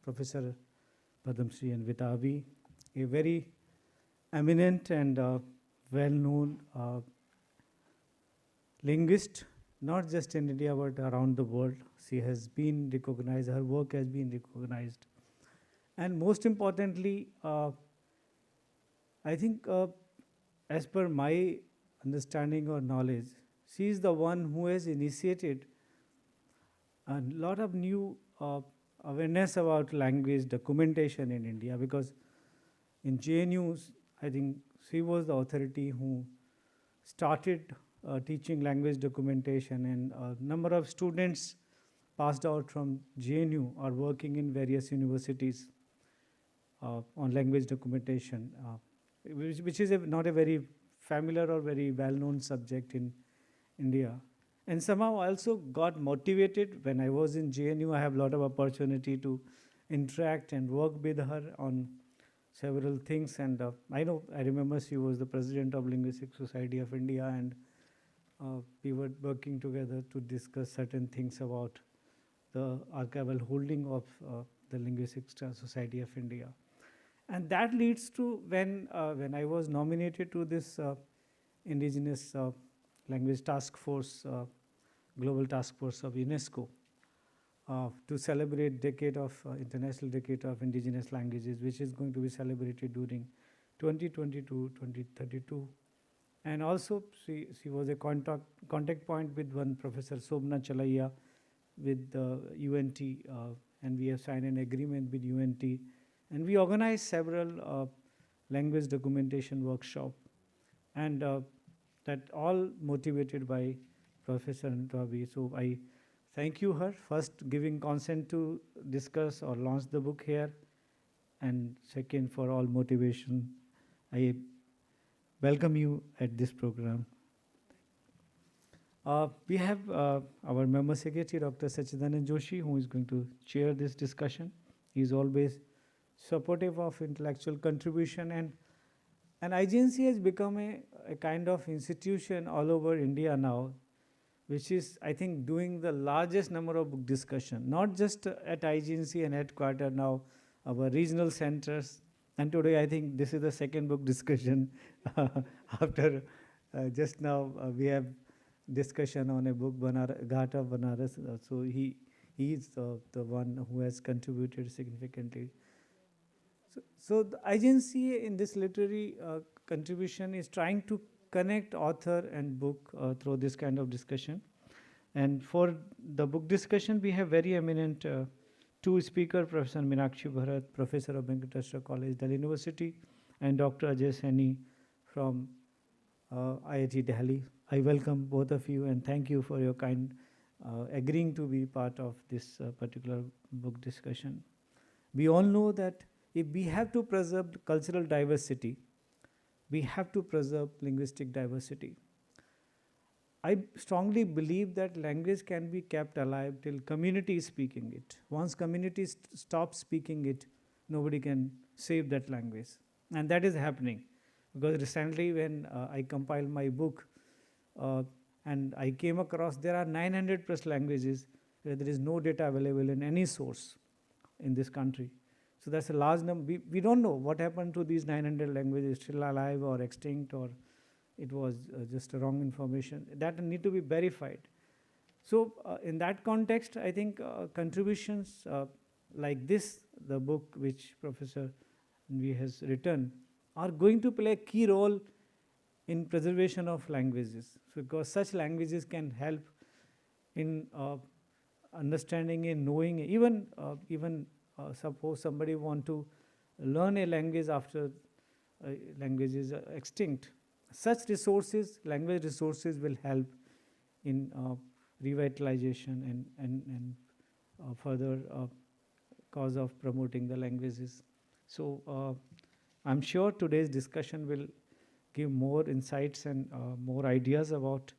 Professor Padam Shri Anvita Abbi, a very eminent and well-known linguist, not just in India but around the world. She has been recognized, her work has been recognized. And most importantly, I think as per my understanding or knowledge, she is the one who has initiated a lot of new awareness about language documentation in India, because in JNUs, I think she was the authority who started teaching language documentation, and a number of students passed out from JNU are working in various universities on language documentation, which is not a very familiar or very well-known subject in India. And somehow I also got motivated when I was in JNU. I have a lot of opportunity to interact and work with her on several things. And I remember she was the president of Linguistic Society of India, and we were working together to discuss certain things about the archival holding of the Linguistic Society of India. And that leads to when I was nominated to this Indigenous Language Task Force, Global Task Force of UNESCO, to celebrate International Decade of Indigenous Languages, which is going to be celebrated during 2022-2032. And also she was a contact point with one Professor Sobna Chalaiya with the UNT, and we have signed an agreement with UNT. And we organized several language documentation workshops, and that all motivated by Professor Anvita Abbi. So I thank you her, first giving consent to discuss or launch the book here, and second for all motivation. I welcome you at this program. We have our member secretary, Dr. Sachidanand Joshi, who is going to chair this discussion. He is always supportive of intellectual contribution, and IGNC has become a kind of institution all over India now, which is, I think, doing the largest number of book discussion, not just at IGNC and headquarters now, our regional centers. And today I think this is the second book discussion after just now we have discussion on a book, Ghat of Banaras. So he is the one who has contributed significantly. So the IGNC in this literary contribution is trying to connect author and book through this kind of discussion. And for the book discussion, we have very eminent two speakers, Professor Meenakshi Bharat, Professor of Venkateshwara College, Delhi University, and Dr. Ajay Saini from IIT Delhi. I welcome both of you and thank you for your kind agreeing to be part of this particular book discussion. We all know that if we have to preserve cultural diversity, we have to preserve linguistic diversity. I strongly believe that language can be kept alive till community is speaking it. Once community stops speaking it, nobody can save that language. And that is happening. Because recently when I compiled my book, and I came across there are 900 plus languages where there is no data available in any source in this country. So that's a large number. We don't know what happened to these 900 languages, still alive or extinct, or it was just wrong information. That need to be verified. So in that context, I think contributions like this, the book which Professor Anvi has written, are going to play a key role in preservation of languages, because such languages can help in understanding and knowing, even suppose somebody want to learn a language after language is extinct. Such resources, language resources, will help in revitalization and further cause of promoting the languages. So I'm sure today's discussion will give more insights and more ideas about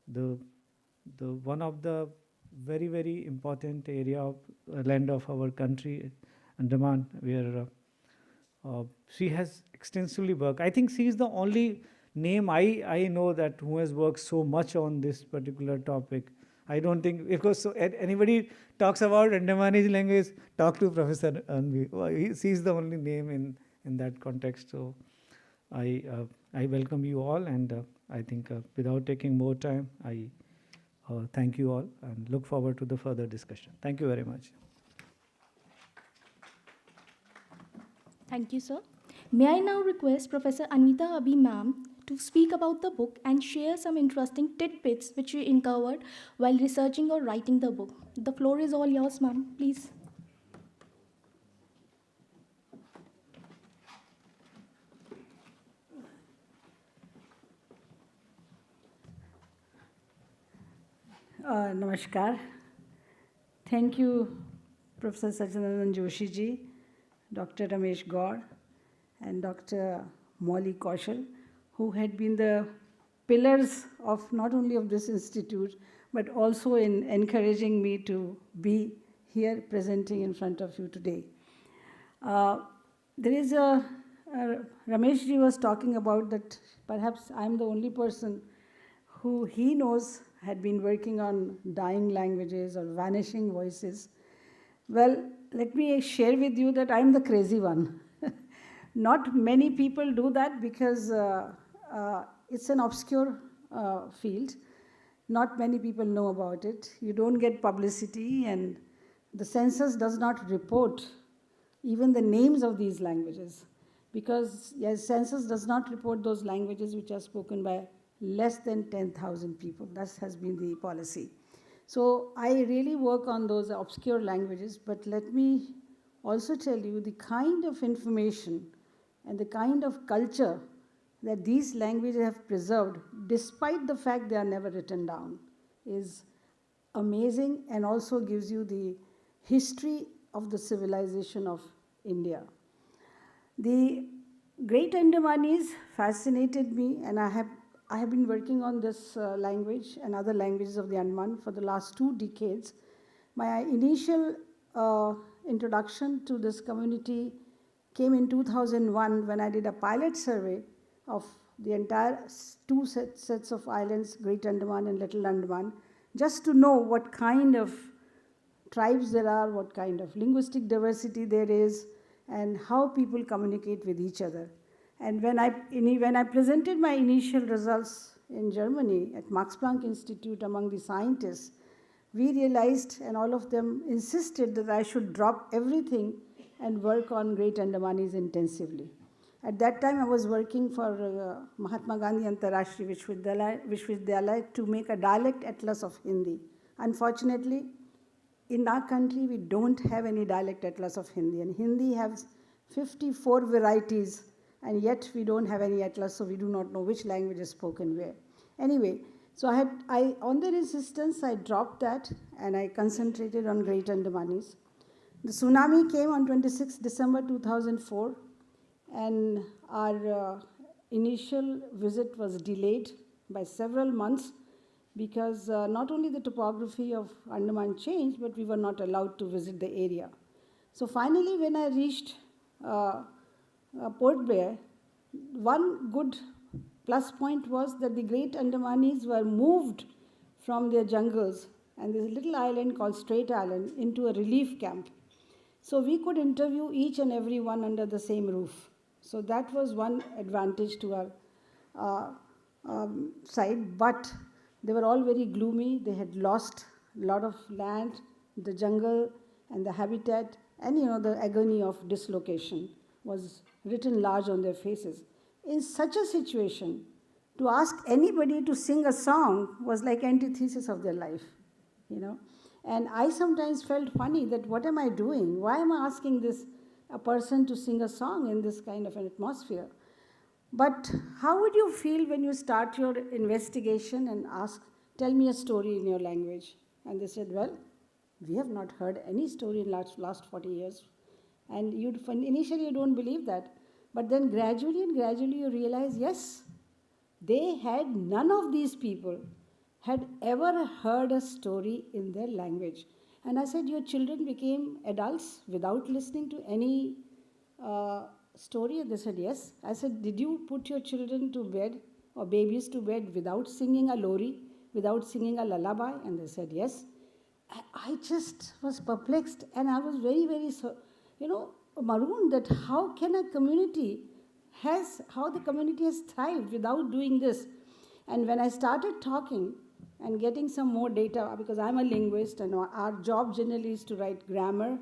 the one of the very, very important area of land of our country, Andaman, where she has extensively worked. I think she is the only name I know that who has worked so much on this particular topic. I don't think, because so anybody talks about Andamanese language, talk to Professor Anvi. Well, he's the only name in that context. So I welcome you all, and I think without taking more time, I thank you all and look forward to the further discussion. Thank you very much. Thank you, sir. May I now request Professor Anvita Abbi ma'am to speak about the book and share some interesting tidbits which we uncovered while researching or writing the book. The floor is all yours, ma'am. Please. Namaskar. Thank you, Professor Sachidanand Joshi ji, Dr. Ramesh Gaur, and Dr. Molly Kaushal, who had been the pillars of not only of this institute, but also in encouraging me to be here presenting in front of you today. There is Ramesh ji was talking about that perhaps I'm the only person who he knows had been working on dying languages or vanishing voices. Well, let me share with you that I'm the crazy one. Not many people do that because it's an obscure field. Not many people know about it. You don't get publicity, and the census does not report even the names of these languages, because yes, census does not report those languages which are spoken by less than 10,000 people. That has been the policy. So I really work on those obscure languages, but let me also tell you the kind of information and the kind of culture that these languages have preserved, despite the fact they are never written down, is amazing, and also gives you the history of the civilization of India. The Great Andamanese fascinated me, and I have been working on this language and other languages of the Andaman for the last 2 decades. My initial introduction to this community came in 2001 when I did a pilot survey of the entire 2 sets of islands, Great Andaman and Little Andaman, just to know what kind of tribes there are, what kind of linguistic diversity there is, and how people communicate with each other. And when I presented my initial results in Germany at Max Planck Institute among the scientists, we realized, and all of them insisted, that I should drop everything and work on Great Andamanese intensively. At that time, I was working for Mahatma Gandhi Antarashtriya Vishwavidyalaya to make a dialect atlas of Hindi. Unfortunately, in our country, we don't have any dialect atlas of Hindi, and Hindi has 54 varieties, and yet we don't have any atlas, so we do not know which language is spoken where. Anyway, so on their insistence, I dropped that, and I concentrated on Great Andamanese. The tsunami came on 26 December 2004, and our initial visit was delayed by several months because not only the topography of Andaman changed, but we were not allowed to visit the area. So finally, when I reached Port Blair, one good plus point was that the Great Andamanese were moved from their jungles and this little island called Strait Island into a relief camp. So we could interview each and every one under the same roof. So that was one advantage to our side, but they were all very gloomy. They had lost a lot of land, the jungle, and the habitat, and the agony of dislocation was written large on their faces. In such a situation, to ask anybody to sing a song was like antithesis of their life, And I sometimes felt funny that what am I doing? Why am I asking a person to sing a song in this kind of an atmosphere? But how would you feel when you start your investigation and ask, tell me a story in your language? And they said, well, we have not heard any story in last 40 years. And initially you don't believe that. But then gradually you realize, yes, none of these people had ever heard a story in their language. And I said, your children became adults without listening to any story? And they said, yes. I said, did you put your children to bed or babies to bed without singing a lori? without singing a lullaby? And they said, yes. I just was perplexed, and I was very, very, marooned that how the community has thrived without doing this. And when I started talking and getting some more data, because I'm a linguist and our job generally is to write grammar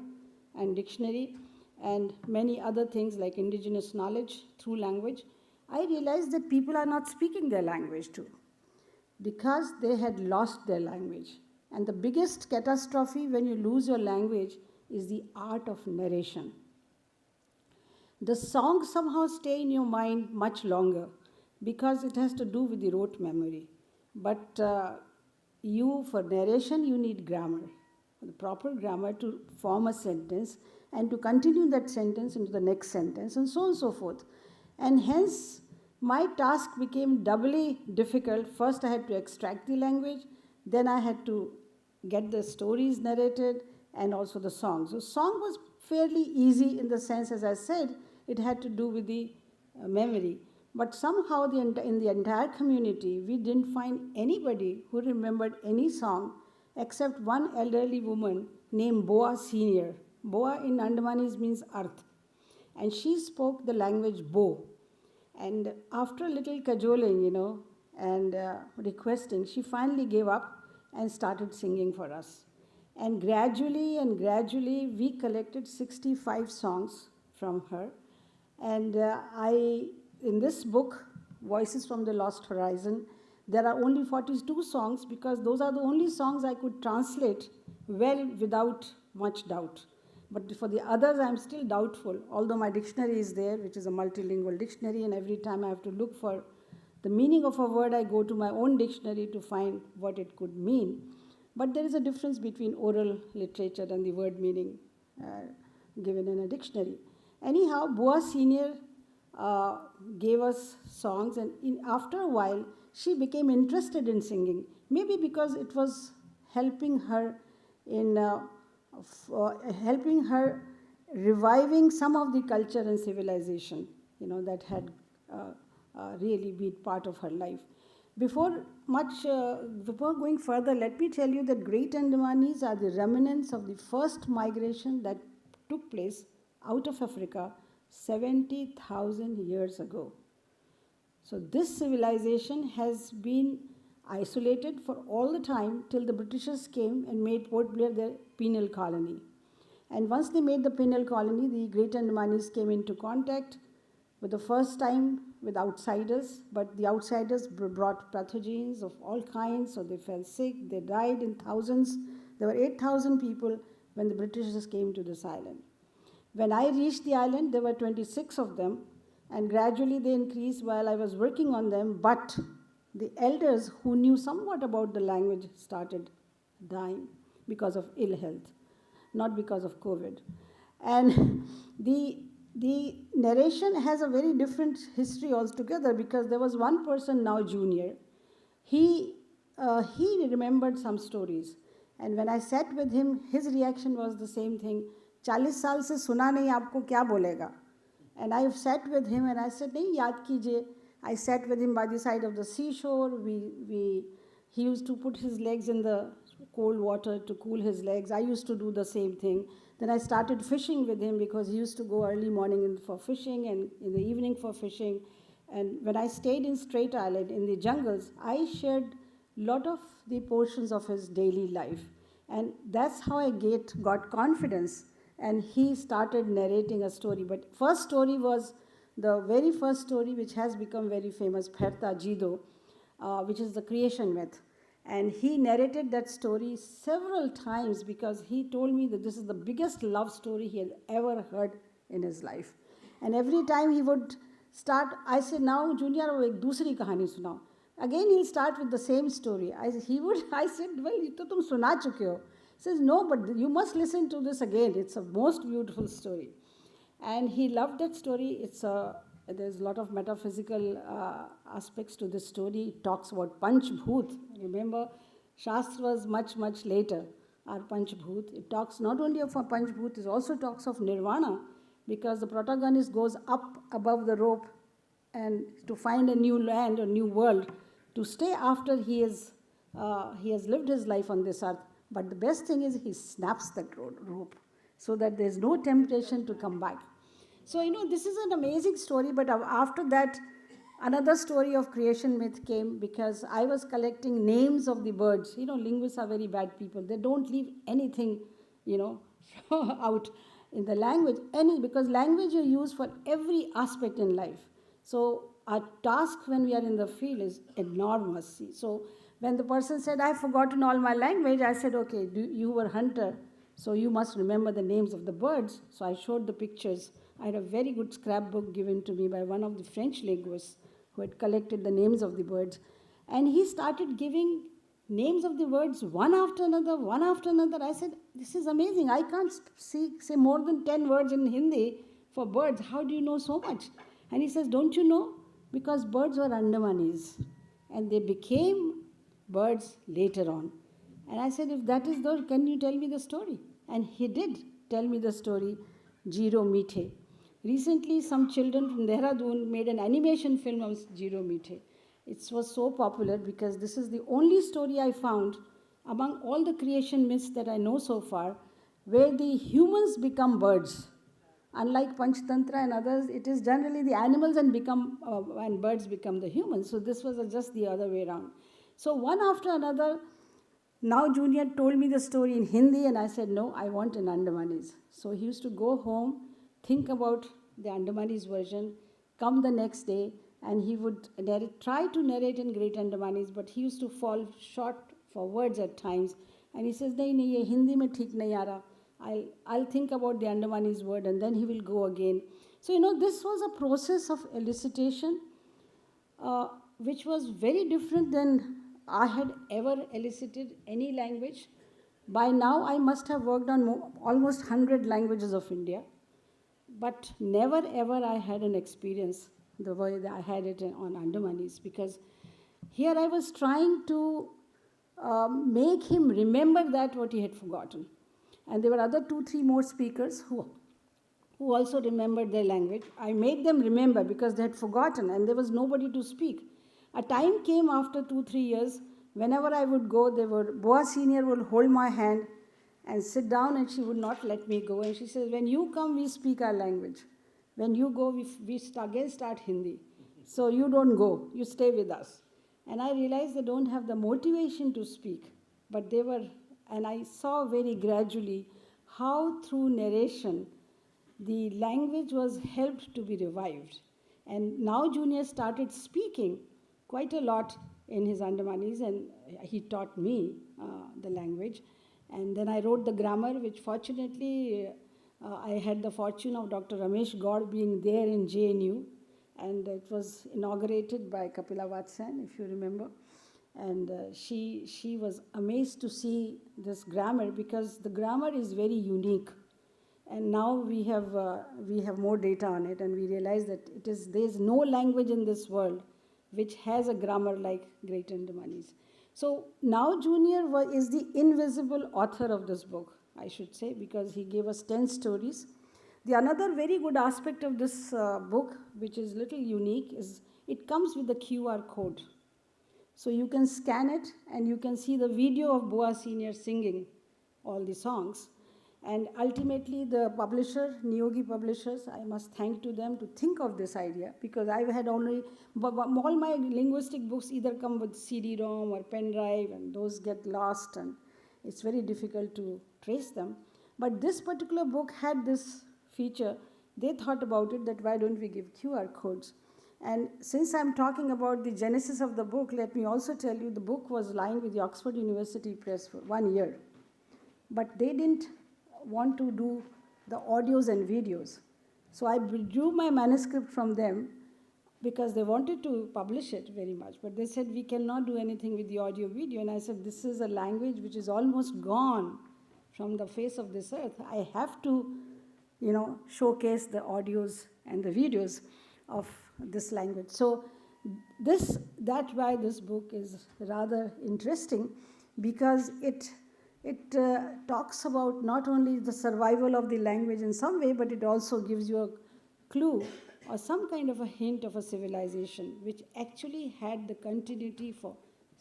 and dictionary and many other things like indigenous knowledge through language, I realized that people are not speaking their language too, because they had lost their language. And the biggest catastrophe when you lose your language is the art of narration. The songs somehow stay in your mind much longer because it has to do with the rote memory. But for narration, you need grammar, the proper grammar to form a sentence and to continue that sentence into the next sentence, and so on and so forth. And hence, my task became doubly difficult. First, I had to extract the language, then I had to get the stories narrated and also the songs. The song was fairly easy in the sense, as I said, it had to do with the memory. But somehow in the entire community, we didn't find anybody who remembered any song except one elderly woman named Boa Senior. Boa in Andamanese means earth. And she spoke the language Bo. And after a little cajoling, and requesting, she finally gave up and started singing for us. And gradually, we collected 65 songs from her. And in this book, Voices from the Lost Horizon, there are only 42 songs because those are the only songs I could translate well without much doubt. But for the others, I'm still doubtful, although my dictionary is there, which is a multilingual dictionary, and every time I have to look for the meaning of a word, I go to my own dictionary to find what it could mean. But there is a difference between oral literature and the word meaning given in a dictionary. Anyhow, Boa Senior gave us songs, and after a while, she became interested in singing, maybe because it was helping her in reviving some of the culture and civilization, that had really been part of her life. Before going further, let me tell you that Great Andamanese are the remnants of the first migration that took place out of Africa 70,000 years ago. So this civilization has been isolated for all the time till the Britishers came and made Port Blair their penal colony. And once they made the penal colony, the Great Andamanese came into contact for the first time with outsiders, but the outsiders brought pathogens of all kinds, so they fell sick, they died in thousands. There were 8,000 people when the Britishers came to this island. When I reached the island, there were 26 of them, and gradually they increased while I was working on them, but the elders who knew somewhat about the language started dying because of ill health, not because of COVID. And the narration has a very different history altogether, because there was one person, now junior, he remembered some stories. And when I sat with him, his reaction was the same thing. 40 साल से सुना नहीं, आपको क्या बोलेगा? And I sat with him and I said, नहीं याद कीजिए. I sat with him by the side of the seashore. He used to put his legs in the cold water to cool his legs. I used to do the same thing. Then I started fishing with him because he used to go early morning for fishing and in the evening for fishing. And when I stayed in Strait Island in the jungles, I shared a lot of the portions of his daily life. And that's how I got confidence. And he started narrating a story. But first story was the very first story, which has become very famous, Pherta Jido, which is the creation myth. And he narrated that story several times because he told me that this is the biggest love story he had ever heard in his life. And every time he would start, I said, now Junior, ek dusri kahani sunao. Again, he'll start with the same story. I said, well, ye to tum suna chuke ho. He says, no, but you must listen to this again. It's a most beautiful story. And he loved that story. There's a lot of metaphysical aspects to this story. It talks about Panch Bhoot. Remember, Shastra was much, much later, our Panch Bhoot. It talks not only of a Panch Bhoot, it also talks of Nirvana, because the protagonist goes up above the rope and to find a new land, a new world, to stay after he has He has lived his life on this earth. But the best thing is he snaps that rope so that there's no temptation to come back. So, this is an amazing story, but after that, another story of creation myth came because I was collecting names of the birds. Linguists are very bad people. They don't leave anything, out in the language, because language you use for every aspect in life. So our task when we are in the field is enormous. So when the person said, I've forgotten all my language, I said, okay, you were hunter, so you must remember the names of the birds. So I showed the pictures. I had a very good scrapbook given to me by one of the French linguists who had collected the names of the birds. And he started giving names of the words one after another, one after another. I said, this is amazing. I can't say more than 10 words in Hindi for birds. How do you know so much? And he says, don't you know? Because birds were Andamanis. And they became birds later on. And I said, if that is the, can you tell me the story? And he did tell me the story, Jiro Meethe. Recently, some children from Dehradun made an animation film of Jiro Meethe. It was so popular because this is the only story I found among all the creation myths that I know so far where the humans become birds. Unlike Panchtantra and others, it is generally the animals and birds become the humans. So this was just the other way around. So one after another, now Junior told me the story in Hindi and I said, no, I want an Andamanis. So he used to go home, think about the Andamanis version, come the next day, and he would try to narrate in Great Andamanis, but he used to fall short for words at times. And he says, nahi, ye Hindi mein theek nahi aa raha. I'll think about the Andamanis word, and then he will go again. So, this was a process of elicitation, which was very different than I had ever elicited any language. By now, I must have worked on almost 100 languages of India, but never ever I had an experience the way that I had it on Andamanis, because here I was trying to make him remember that what he had forgotten. And there were other 2-3 more speakers who also remembered their language. I made them remember because they had forgotten and there was nobody to speak. A time came after 2-3 years, whenever I would go, Boa Senior would hold my hand and sit down, and she would not let me go. And she says, when you come, we speak our language. When you go, we again start Hindi. So you don't go, you stay with us. And I realized they don't have the motivation to speak, but they were, and I saw very gradually how through narration, the language was helped to be revived. And now Junior started speaking quite a lot in his Andamanis, and he taught me the language. And then I wrote the grammar, which fortunately I had the fortune of Dr. Ramesh Gaur being there in JNU, and it was inaugurated by Kapila Vatsan, if you remember. And she was amazed to see this grammar, because the grammar is very unique. And now we have more data on it, and we realize that there is no language in this world which has a grammar like Great Andamanis. So now Junior is the invisible author of this book, I should say, because he gave us 10 stories. The another very good aspect of this book, which is little unique, is it comes with a QR code. So you can scan it and you can see the video of Boa Senior singing all the songs. And ultimately, the publisher, Niyogi Publishers, I must thank to them to think of this idea, because I had only, all my linguistic books either come with CD-ROM or pen drive, and those get lost, and it's very difficult to trace them. But this particular book had this feature. They thought about it, that why don't we give QR codes? And since I'm talking about the genesis of the book, let me also tell you the book was lying with the Oxford University Press for 1 year. But they didn't want to do the audios and videos. So I withdrew my manuscript from them because they wanted to publish it very much. But they said, we cannot do anything with the audio video. And I said, this is a language which is almost gone from the face of this earth. I have to, showcase the audios and the videos of this language. So that's why this book is rather interesting, because it talks about not only the survival of the language in some way, but it also gives you a clue or some kind of a hint of a civilization which actually had the continuity for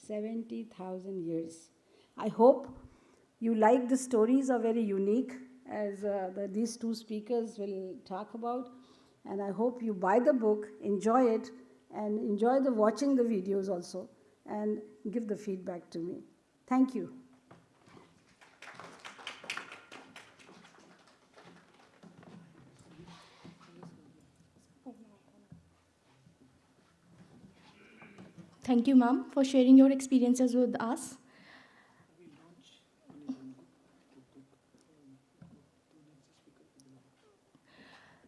70,000 years. I hope you like the stories are very unique, as these two speakers will talk about. And I hope you buy the book, enjoy it, and enjoy watching the videos also, and give the feedback to me. Thank you. Thank you, ma'am, for sharing your experiences with us.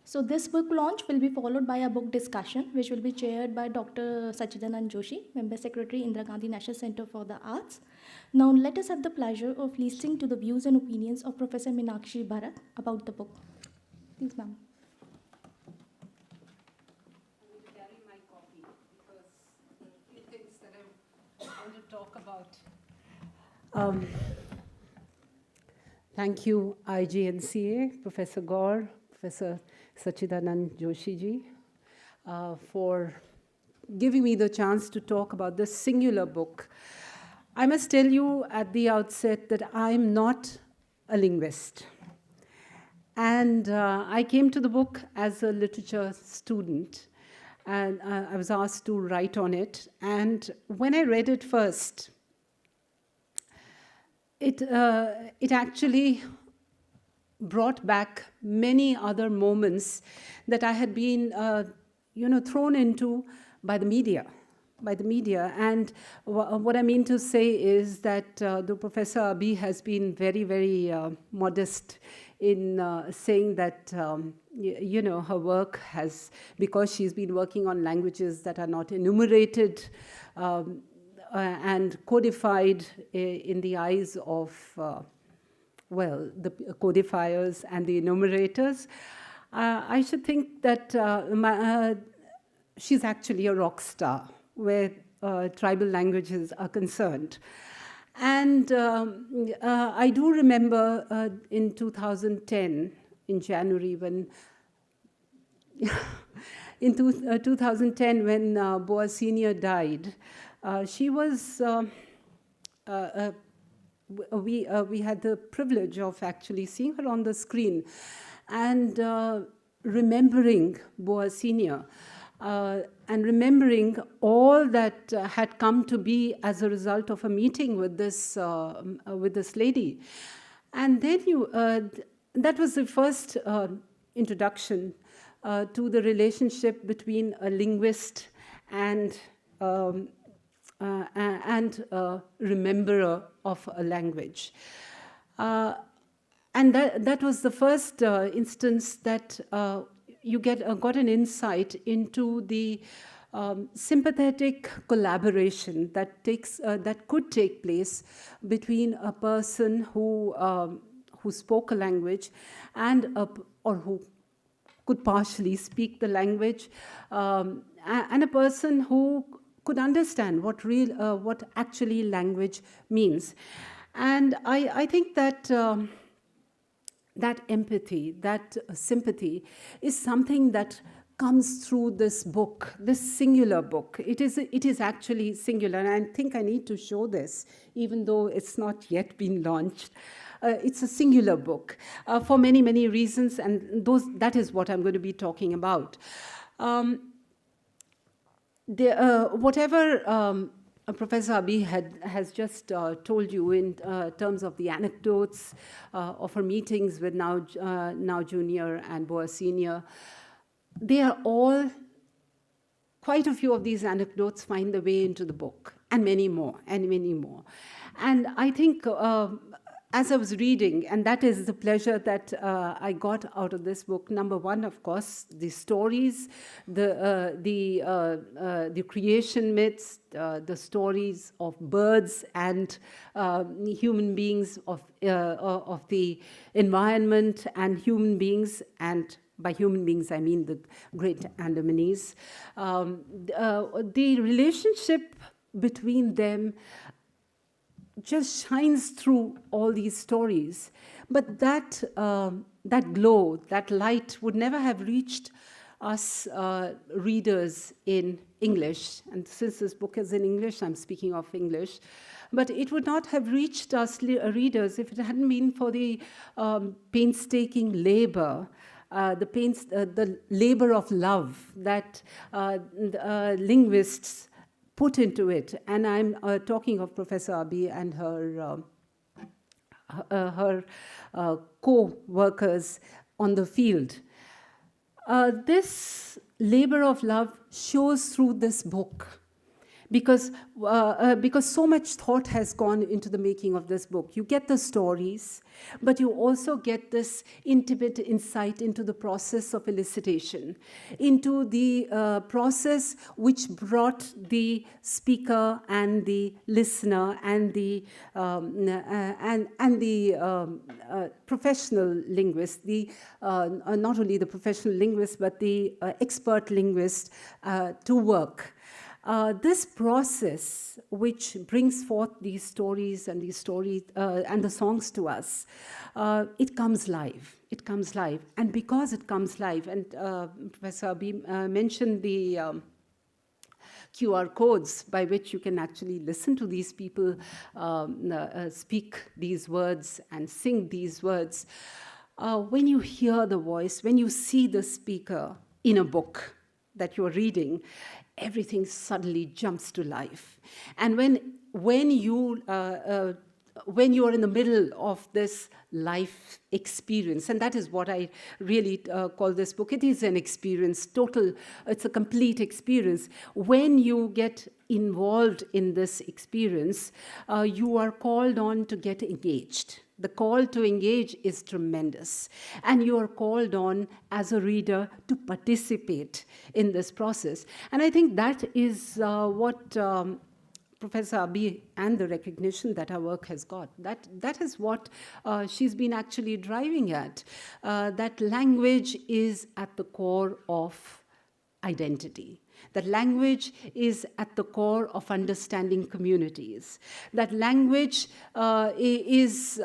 So this book launch will be followed by a book discussion, which will be chaired by Dr. Sachidanand Joshi, Member Secretary, Indira Gandhi National Center for the Arts. Now let us have the pleasure of listening to the views and opinions of Professor Meenakshi Bharat about the book. Please, ma'am. Thank you, IGNCA, Professor Gaur, Professor Sachidanand Joshi ji, for giving me the chance to talk about this singular book. I must tell you at the outset that I'm not a linguist. And I came to the book as a literature student, and I was asked to write on it. And when I read it first, it actually brought back many other moments that I had been, thrown into by the media. And what I mean to say is that the Professor Abbi has been very, very modest in saying that, her work has, because she's been working on languages that are not enumerated, and codified in the eyes of, the codifiers and the enumerators, I should think that she's actually a rock star where tribal languages are concerned. And I do remember in 2010, in January, when in 2010, when Boa Senior died, she was, we had the privilege of actually seeing her on the screen and remembering Boa Senior, and remembering all that had come to be as a result of a meeting with this lady. And then that was the first introduction to the relationship between a linguist and rememberer of a language. And that was the first instance that you got an insight into the sympathetic collaboration that could take place between a person who spoke a language and or who could partially speak the language, and a person who could understand what actually language means. And I think that that empathy, that sympathy is something that comes through this book, this singular book. It is actually singular, and I think I need to show this, even though it's not yet been launched. It's a singular book for many, many reasons, and that is what I'm going to be talking about. Whatever Professor Abbi has just told you in terms of the anecdotes of her meetings with now Junior and Boa Senior, they are all, quite a few of these anecdotes find their way into the book, and many more, and many more. And I think as I was reading, and that is the pleasure that I got out of this book. Number one, of course, the stories, the creation myths, the stories of birds and human beings, of the environment and human beings, and by human beings I mean the great Andamanese. The relationship between them just shines through all these stories. But that glow, that light would never have reached us readers in English. And since this book is in English, I'm speaking of English. But it would not have reached us readers if it hadn't been for the painstaking labor, the labor of love that linguists put into it. And I'm talking of Professor Abbi and her co-workers on the field. This labor of love shows through this book, because so much thought has gone into the making of this book. You get the stories, but you also get this intimate insight into the process of elicitation, into the process which brought the speaker and the listener and the professional linguist, not only the professional linguist but the expert linguist to work. This process, which brings forth these stories and the songs to us, it comes live. It comes live, and because it comes live, and Professor Abbi mentioned the QR codes by which you can actually listen to these people speak these words and sing these words. When you hear the voice, when you see the speaker in a book that you're reading, everything suddenly jumps to life. And when you are in the middle of this life experience, and that is what I really call this book. It is an experience, it's a complete experience. When you get involved in this experience, you are called on to get engaged. The call to engage is tremendous. And you are called on as a reader to participate in this process. And I think that is what Professor Abbi and the recognition that her work has got. That is what she's been actually driving at. That language is at the core of identity. That language is at the core of understanding communities. That language is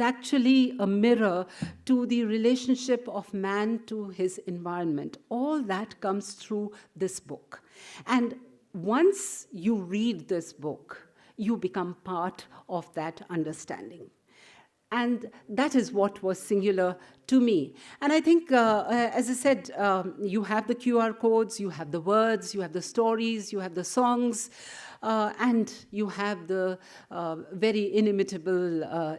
actually a mirror to the relationship of man to his environment. All that comes through this book. And once you read this book, you become part of that understanding. And that is what was singular to me. And I think, as I said, you have the QR codes, you have the words, you have the stories, you have the songs, and you have the very inimitable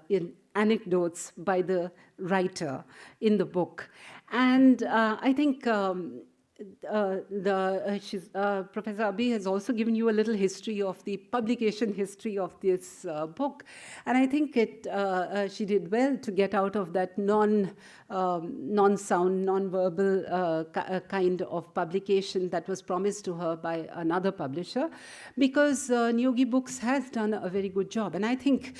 anecdotes by the writer in the book. And I think Professor Abbi has also given you a little history of the publication history of this book, and I think she did well to get out of that non-sound, non-verbal kind of publication that was promised to her by another publisher, because Niyogi Books has done a very good job, and I think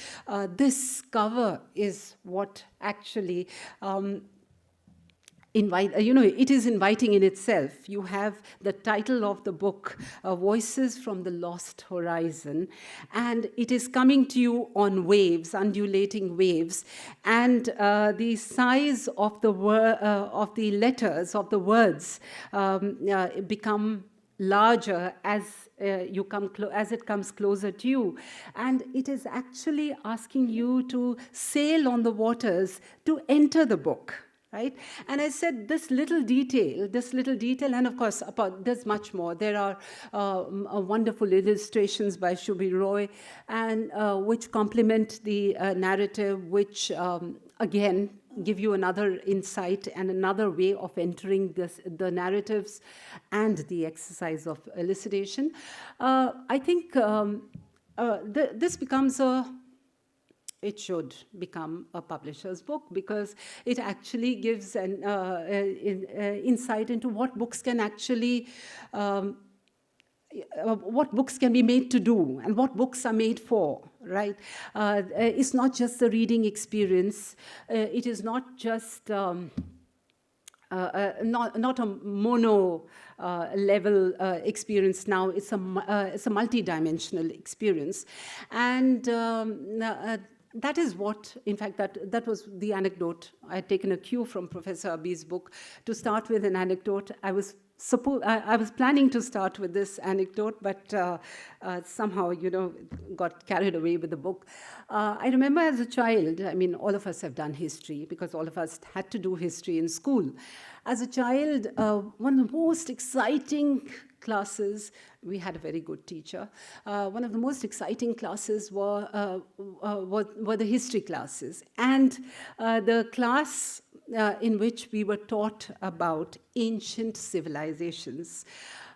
this cover is what actually it is inviting in itself. You have the title of the book, Voices from the Lost Horizon, and it is coming to you on waves, undulating waves, and the size of the letters, of the words, become larger as as it comes closer to you. And it is actually asking you to sail on the waters to enter the book. Right? And I said this little detail, and of course, there's much more. There are wonderful illustrations by Shubhi Roy, and which complement the narrative, which again give you another insight and another way of entering the narratives and the exercise of elucidation. I think this becomes it should become a publisher's book, because it actually gives an insight into what books can actually, what books can be made to do and what books are made for, right? It's not just the reading experience. It is not just not a mono level experience now. It's a multi-dimensional experience. And that is what, in fact, that was the anecdote. I had taken a cue from Professor Abbi's book to start with an anecdote. I was planning to start with this anecdote, but somehow, got carried away with the book. I remember as a child, I mean, all of us have done history because all of us had to do history in school. As a child, one of the most exciting classes, we had a very good teacher. One of the most exciting classes were the history classes. And the class in which we were taught about ancient civilizations,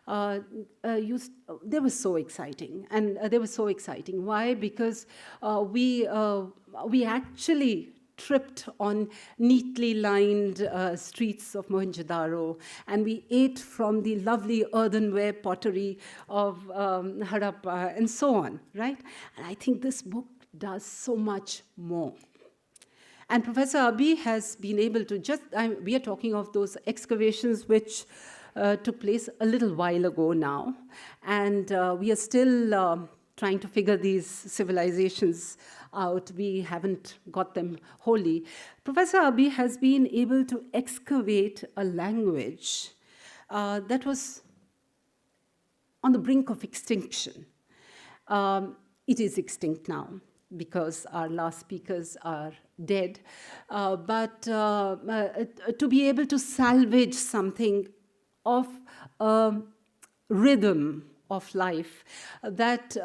they were so exciting. And they were so exciting. Why? Because we actually tripped on neatly lined streets of Mohenjo-daro, and we ate from the lovely earthenware pottery of Harappa, and so on, right? And I think this book does so much more. And Professor Abbi has been able to we are talking of those excavations which took place a little while ago now, and we are still trying to figure these civilizations out. We haven't got them wholly. Professor Abbi has been able to excavate a language that was on the brink of extinction. It is extinct now because our last speakers are dead. But to be able to salvage something of rhythm of life that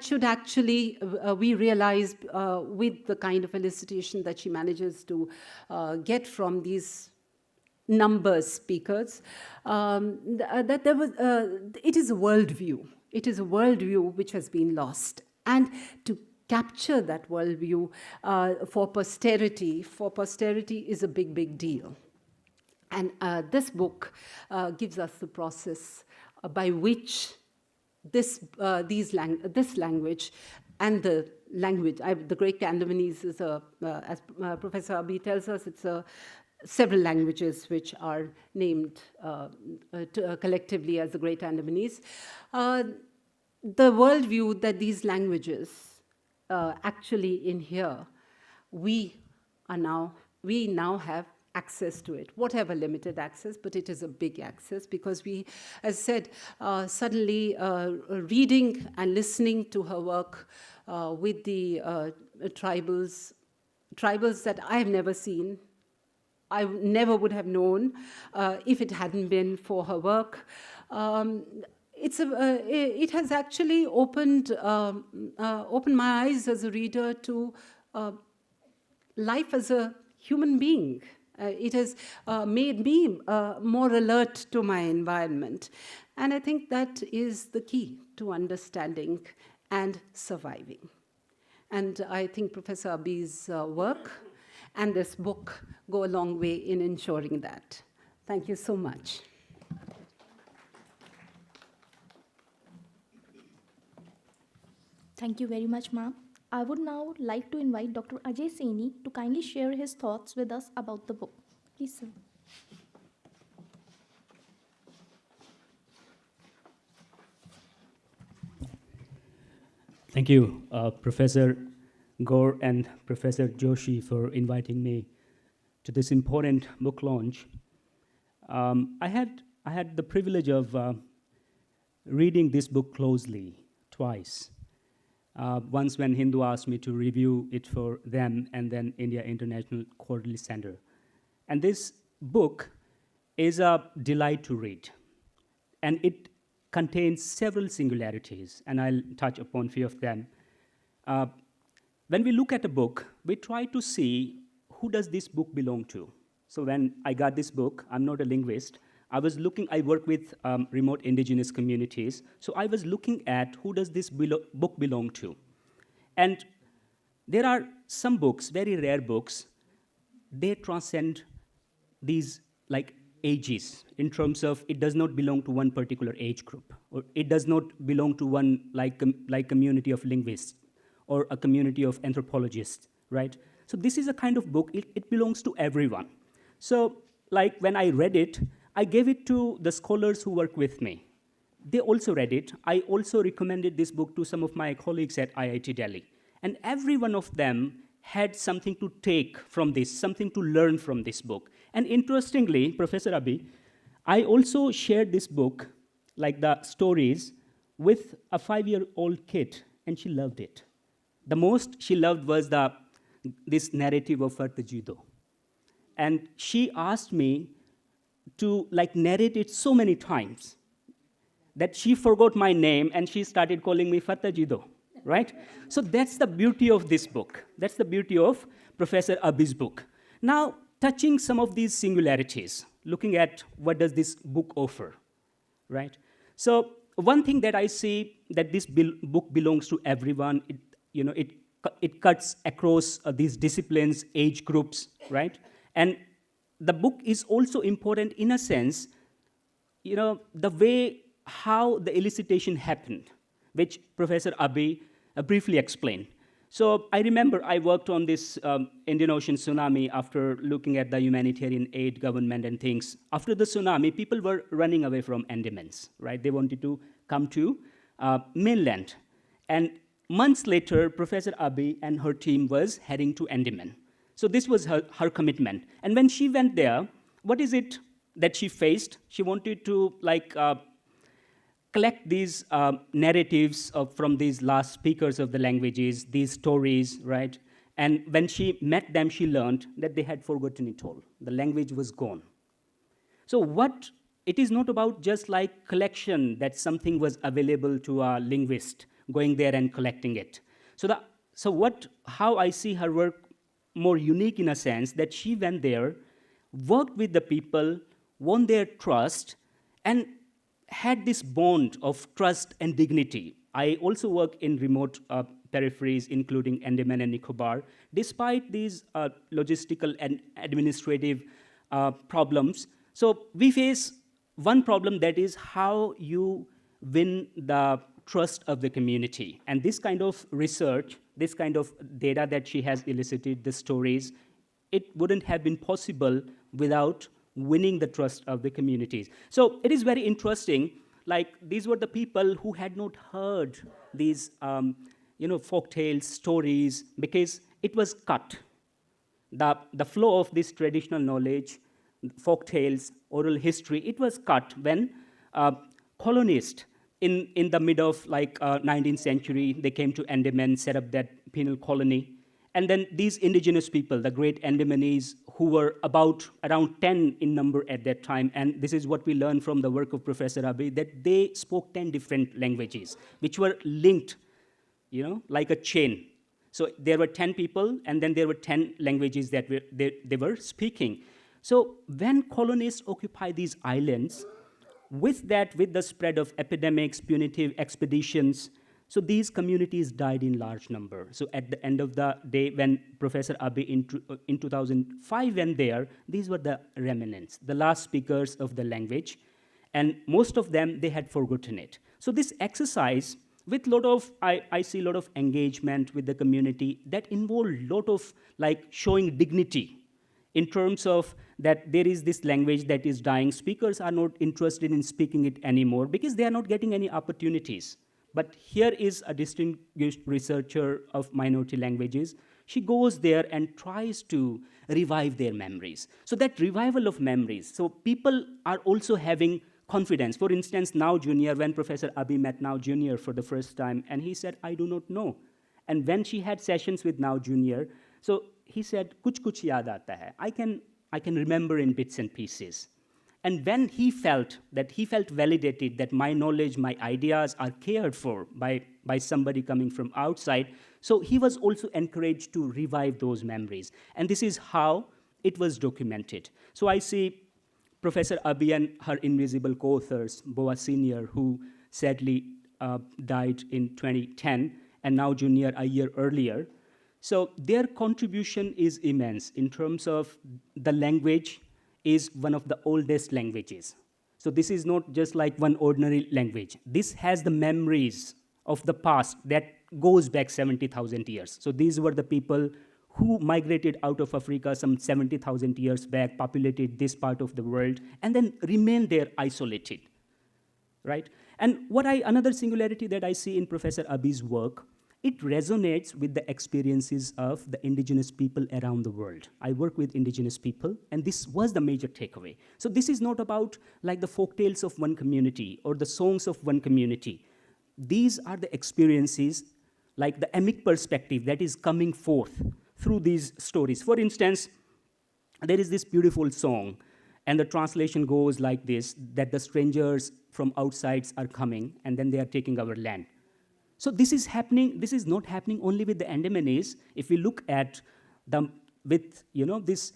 should actually, we realize with the kind of elicitation that she manages to get from these numbers speakers, that there was, it is a worldview. It is a worldview which has been lost. And to capture that worldview for posterity is a big, big deal. And this book gives us the process by which this language and the language, the Great Andamanese is as Professor Abbi tells us, it's several languages which are named collectively as the Great Andamanese. The worldview that these languages actually inhere, we now have access to it, whatever limited access, but it is a big access because we, as said, suddenly reading and listening to her work with the tribals that I have never seen, I never would have known if it hadn't been for her work. It has actually opened my eyes as a reader to life as a human being. It has made me more alert to my environment. And I think that is the key to understanding and surviving. And I think Professor Abbi's work and this book go a long way in ensuring that. Thank you so much. Thank you very much, ma'am. I would now like to invite Dr. Ajay Saini to kindly share his thoughts with us about the book. Please, sir. Thank you, Professor Gore and Professor Joshi, for inviting me to this important book launch. I had the privilege of reading this book closely twice. Once when Hindu asked me to review it for them, and then India International Quarterly Center. And this book is a delight to read. And it contains several singularities, and I'll touch upon a few of them. When we look at a book, we try to see who does this book belong to. So when I got this book, I'm not a linguist, I work with remote indigenous communities, so I was looking at who does this book belong to. And there are some books, very rare books, they transcend these like ages in terms of it does not belong to one particular age group, or it does not belong to one like community of linguists or a community of anthropologists, right? So this is a kind of book, it belongs to everyone. So like when I read it, I gave it to the scholars who work with me. They also read it. I also recommended this book to some of my colleagues at IIT Delhi. And every one of them had something to take from this, something to learn from this book. And interestingly, Professor Abbi, I also shared this book, like the stories, with a 5-year-old kid, and she loved it. The most she loved was this narrative of Fartajido. And she asked me to narrate it so many times that she forgot my name and she started calling me Fartajido, right? So that's the beauty of this book. That's the beauty of Professor Abbi's book. Now, touching some of these singularities, looking at what does this book offer, right? So one thing that I see that this book belongs to everyone. It cuts across these disciplines, age groups, right? And the book is also important in a sense, the way how the elicitation happened, which Professor Abbi briefly explained. So I remember I worked on this Indian Ocean tsunami after looking at the humanitarian aid, government, and things. After the tsunami, people were running away from Andamans, right? They wanted to come to mainland. And months later, Professor Abbi and her team was heading to Andaman. So this was her commitment. And when she went there, what is it that she faced? She wanted to collect these narratives from these last speakers of the languages, these stories, right? And when she met them, she learned that they had forgotten it all. The language was gone. So it is not about just collection, that something was available to a linguist, going there and collecting it. How I see her work more unique in a sense, that she went there, worked with the people, won their trust, and had this bond of trust and dignity. I also work in remote peripheries, including Andaman and Nicobar. Despite these logistical and administrative problems, so we face one problem, that is how you win the trust of the community. And this kind of research, this kind of data that she has elicited, the stories, it wouldn't have been possible without winning the trust of the communities. So it is very interesting, these were the people who had not heard these folk tales, stories, because it was cut. The flow of this traditional knowledge, folk tales, oral history, it was cut when colonists in the mid of 19th century, they came to Andaman, set up that penal colony. And then these indigenous people, the great Andamanese, who were around 10 in number at that time, and this is what we learned from the work of Professor Abbi, that they spoke 10 different languages, which were linked, like a chain. So there were 10 people, and then there were 10 languages that they were speaking. So when colonists occupied these islands, with the spread of epidemics, punitive expeditions, so these communities died in large number. So at the end of the day, when Professor Abbi in 2005 went there, these were the remnants, the last speakers of the language, and most of them, they had forgotten it. So this exercise, with I see a lot of engagement with the community that involved a lot of showing dignity in terms of that there is this language that is dying. Speakers are not interested in speaking it anymore because they are not getting any opportunities. But here is a distinguished researcher of minority languages. She goes there and tries to revive their memories. So that revival of memories, so people are also having confidence. For instance, Now Junior, when Professor Abbi met Now Junior for the first time, and he said, I do not know. And when she had sessions with Now Junior, so he said, kuch yaad aata hai. I can remember in bits and pieces. And when he felt validated that my knowledge, my ideas are cared for by somebody coming from outside, so he was also encouraged to revive those memories. And this is how it was documented. So I see Professor Abbi and her invisible co-authors, Boa Senior, who sadly died in 2010, and Now Junior a year earlier. So their contribution is immense in terms of the language is one of the oldest languages. So this is not just like one ordinary language. This has the memories of the past that goes back 70,000 years. So these were the people who migrated out of Africa some 70,000 years back, populated this part of the world, and then remained there isolated, right? And another singularity that I see in Professor Abbi's work it resonates with the experiences of the indigenous people around the world. I work with indigenous people, and this was the major takeaway. So this is not about like the folktales of one community or the songs of one community. These are the experiences, like the emic perspective that is coming forth through these stories. For instance, there is this beautiful song, and the translation goes like this, that the strangers from outsides are coming, and then they are taking our land. So this is happening, this is not happening only with the Andamanese. If we look at with this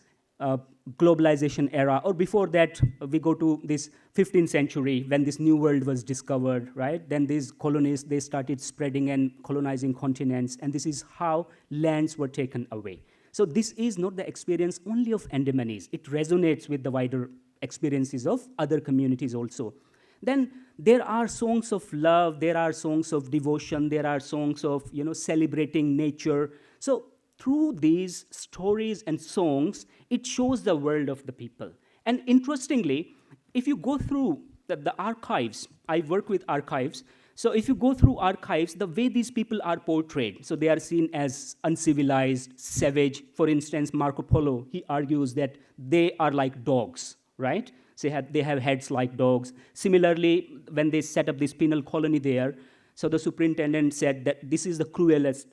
globalization era, or before that, we go to this 15th century when this new world was discovered, right? Then these colonists, they started spreading and colonizing continents, and this is how lands were taken away. So this is not the experience only of Andamanese. It resonates with the wider experiences of other communities also. Then there are songs of love, there are songs of devotion, there are songs of celebrating nature. So through these stories and songs, it shows the world of the people. And interestingly, if you go through the archives, I work with archives, so if you go through archives, the way these people are portrayed, so they are seen as uncivilized, savage. For instance, Marco Polo, he argues that they are like dogs, right? So they have heads like dogs. Similarly, when they set up this penal colony there, so the superintendent said that this is the cruelest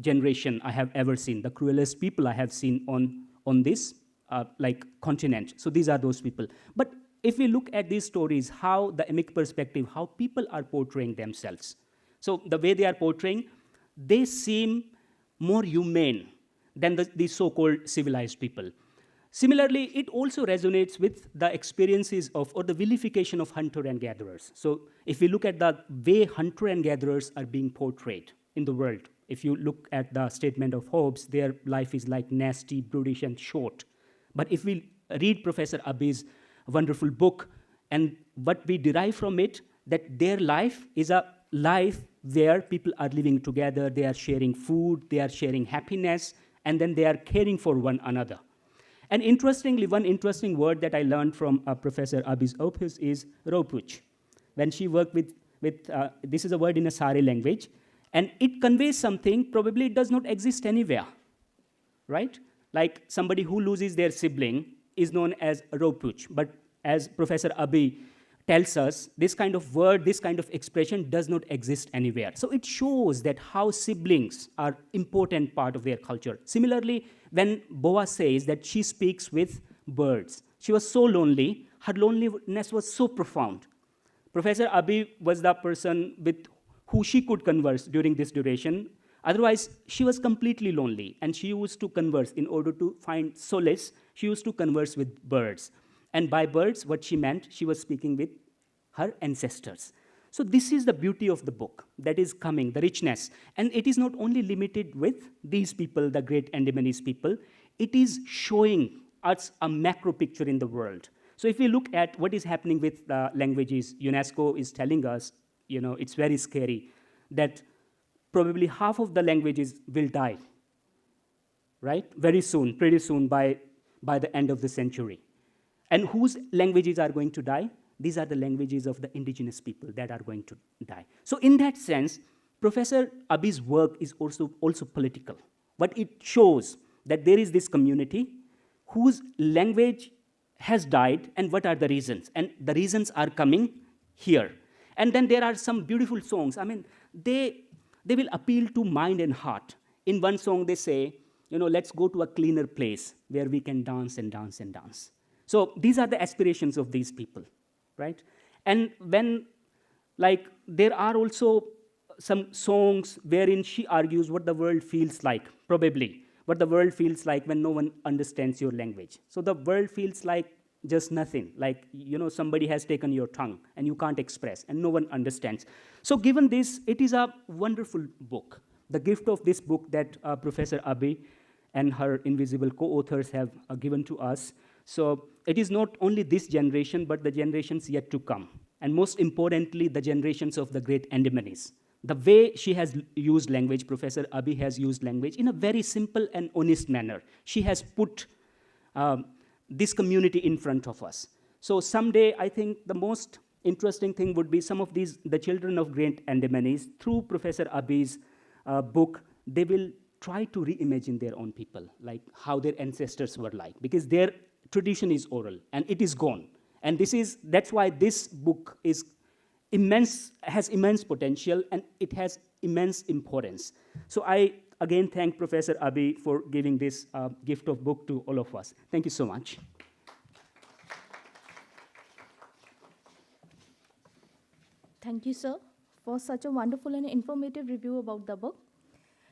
generation I have ever seen, the cruelest people I have seen on this continent. So these are those people. But if we look at these stories, how the emic perspective, how people are portraying themselves. So the way they are portraying, they seem more humane than the so-called civilized people. Similarly, it also resonates with the experiences of, or the vilification of hunter and gatherers. So if we look at the way hunter and gatherers are being portrayed in the world, if you look at the statement of Hobbes, their life is like nasty, brutish, and short. But if we read Professor Abbi's wonderful book, and what we derive from it, that their life is a life where people are living together, they are sharing food, they are sharing happiness, and then they are caring for one another. And interestingly, one interesting word that I learned from Professor Abbi's opus is ropuch. When she worked with this is a word in a Sari language, and it conveys something probably it does not exist anywhere, right? Like somebody who loses their sibling is known as ropuch, but as Professor Abbi tells us, this kind of word, this kind of expression does not exist anywhere. So it shows that how siblings are important part of their culture. Similarly, when Boa says that she speaks with birds, she was so lonely, her loneliness was so profound. Professor Abbi was the person with who she could converse during this duration. Otherwise, she was completely lonely, and she used to converse in order to find solace. She used to converse with birds. And by birds, what she meant, she was speaking with her ancestors. So this is the beauty of the book that is coming, the richness. And it is not only limited with these people, the great Andamanese people, it is showing us a macro picture in the world. So if we look at what is happening with languages, UNESCO is telling us, it's very scary, that probably half of the languages will die, right? Very soon, pretty soon, by the end of the century. And whose languages are going to die? These are the languages of the indigenous people that are going to die. So in that sense, Professor Abbi's work is also political. But it shows that there is this community whose language has died, and what are the reasons? And the reasons are coming here. And then there are some beautiful songs. I mean, they will appeal to mind and heart. In one song, they say, let's go to a cleaner place where we can dance and dance and dance. So these are the aspirations of these people, right? And when, there are also some songs wherein she argues what the world feels like, probably, what the world feels like when no one understands your language. So the world feels like just nothing, like, somebody has taken your tongue and you can't express and no one understands. So given this, it is a wonderful book. The gift of this book that Professor Abbi and her invisible co-authors have given to us. So it is not only this generation, but the generations yet to come. And most importantly, the generations of the great Andamanese. The way she has used language, Professor Abbi has used language in a very simple and honest manner. She has put this community in front of us. So someday, I think the most interesting thing would be some of the children of great Andamanese, through Professor Abbi's book, they will try to reimagine their own people, like how their ancestors were like, because their tradition is oral and it is gone. And that's why this book is has immense potential and it has immense importance. So I again thank Professor Abbi for giving this gift of book to all of us. Thank you so much. Thank you, sir, for such a wonderful and informative review about the book.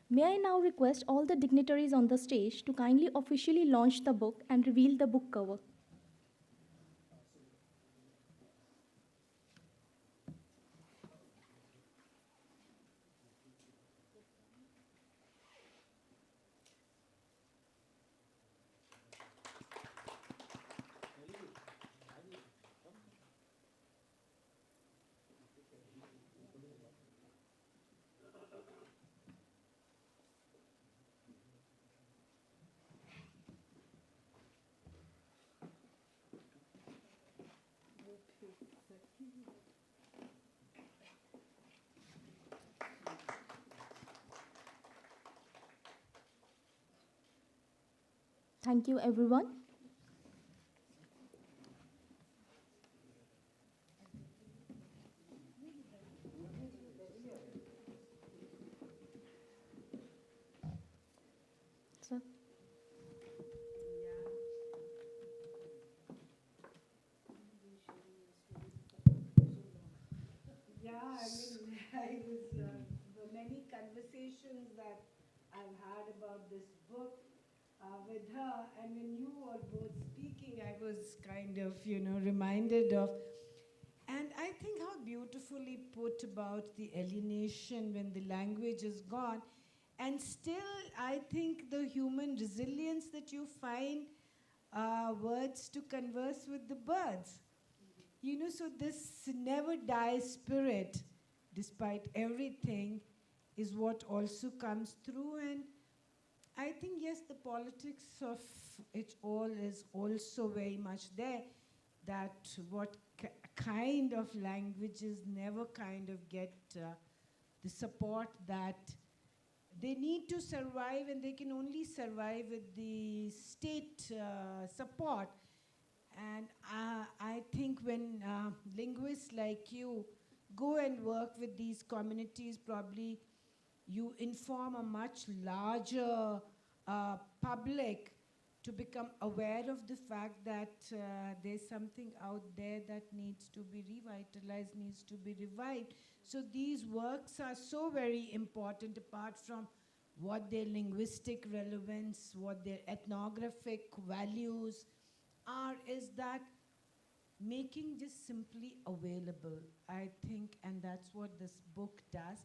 May I now request all the dignitaries on the stage to kindly officially launch the book and reveal the book cover. Thank you, everyone. Sir. Yeah, I mean, I was, the many conversations that I've had about this book with her, and when you were both speaking, I was kind of, reminded of, and I think how beautifully put about the alienation when the language is gone. And still, I think the human resilience that you find words to converse with the birds. So this never die spirit, despite everything, is what also comes through. And I think, yes, the politics of it all is also very much there, that what kind of languages never kind of get the support that they need to survive, and they can only survive with the state support. And I think when linguists like you go and work with these communities, probably you inform a much larger public to become aware of the fact that there's something out there that needs to be revitalized, needs to be revived. So these works are so very important, apart from what their linguistic relevance, what their ethnographic values are, is that making just simply available, I think, and that's what this book does.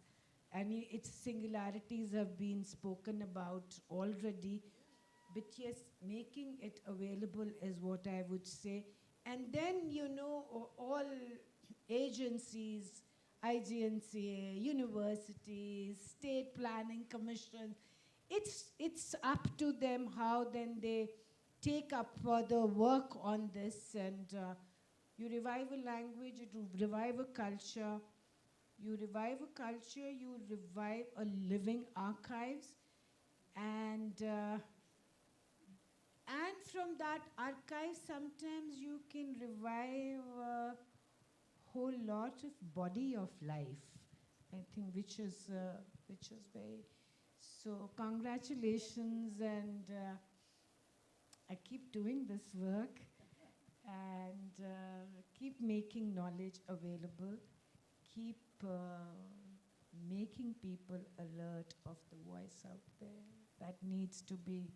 And its singularities have been spoken about already, but yes, making it available is what I would say. And then, all agencies, IGNCA, universities, state planning commission, it's up to them how then they take up further work on this. And you revive a language, you revive a culture. You revive a culture, you revive a living archives, and from that archive, sometimes you can revive a whole lot of body of life, I think, which is very. So congratulations, and I keep doing this work, and keep making knowledge available, keep making people alert of the voice out there that needs to be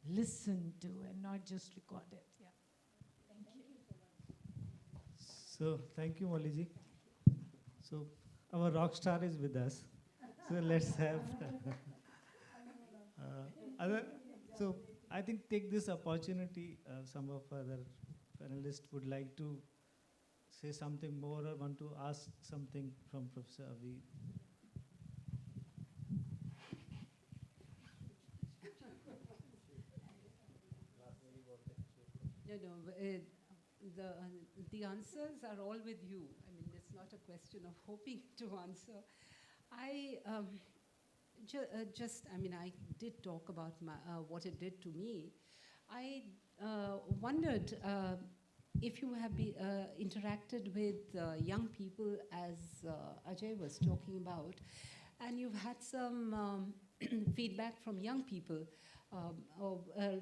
listened to and not just recorded. Yeah. Thank you. So thank you, Molly. So our rock star is with us. So let's have other. So I think take this opportunity. Some of other panelists would like to say something more or want to ask something from Professor Abbi. The answers are all with you. I mean, it's not a question of hoping to answer. I mean, I did talk about what it did to me. I wondered if you have interacted with young people, as Ajay was talking about, and you've had some feedback from young people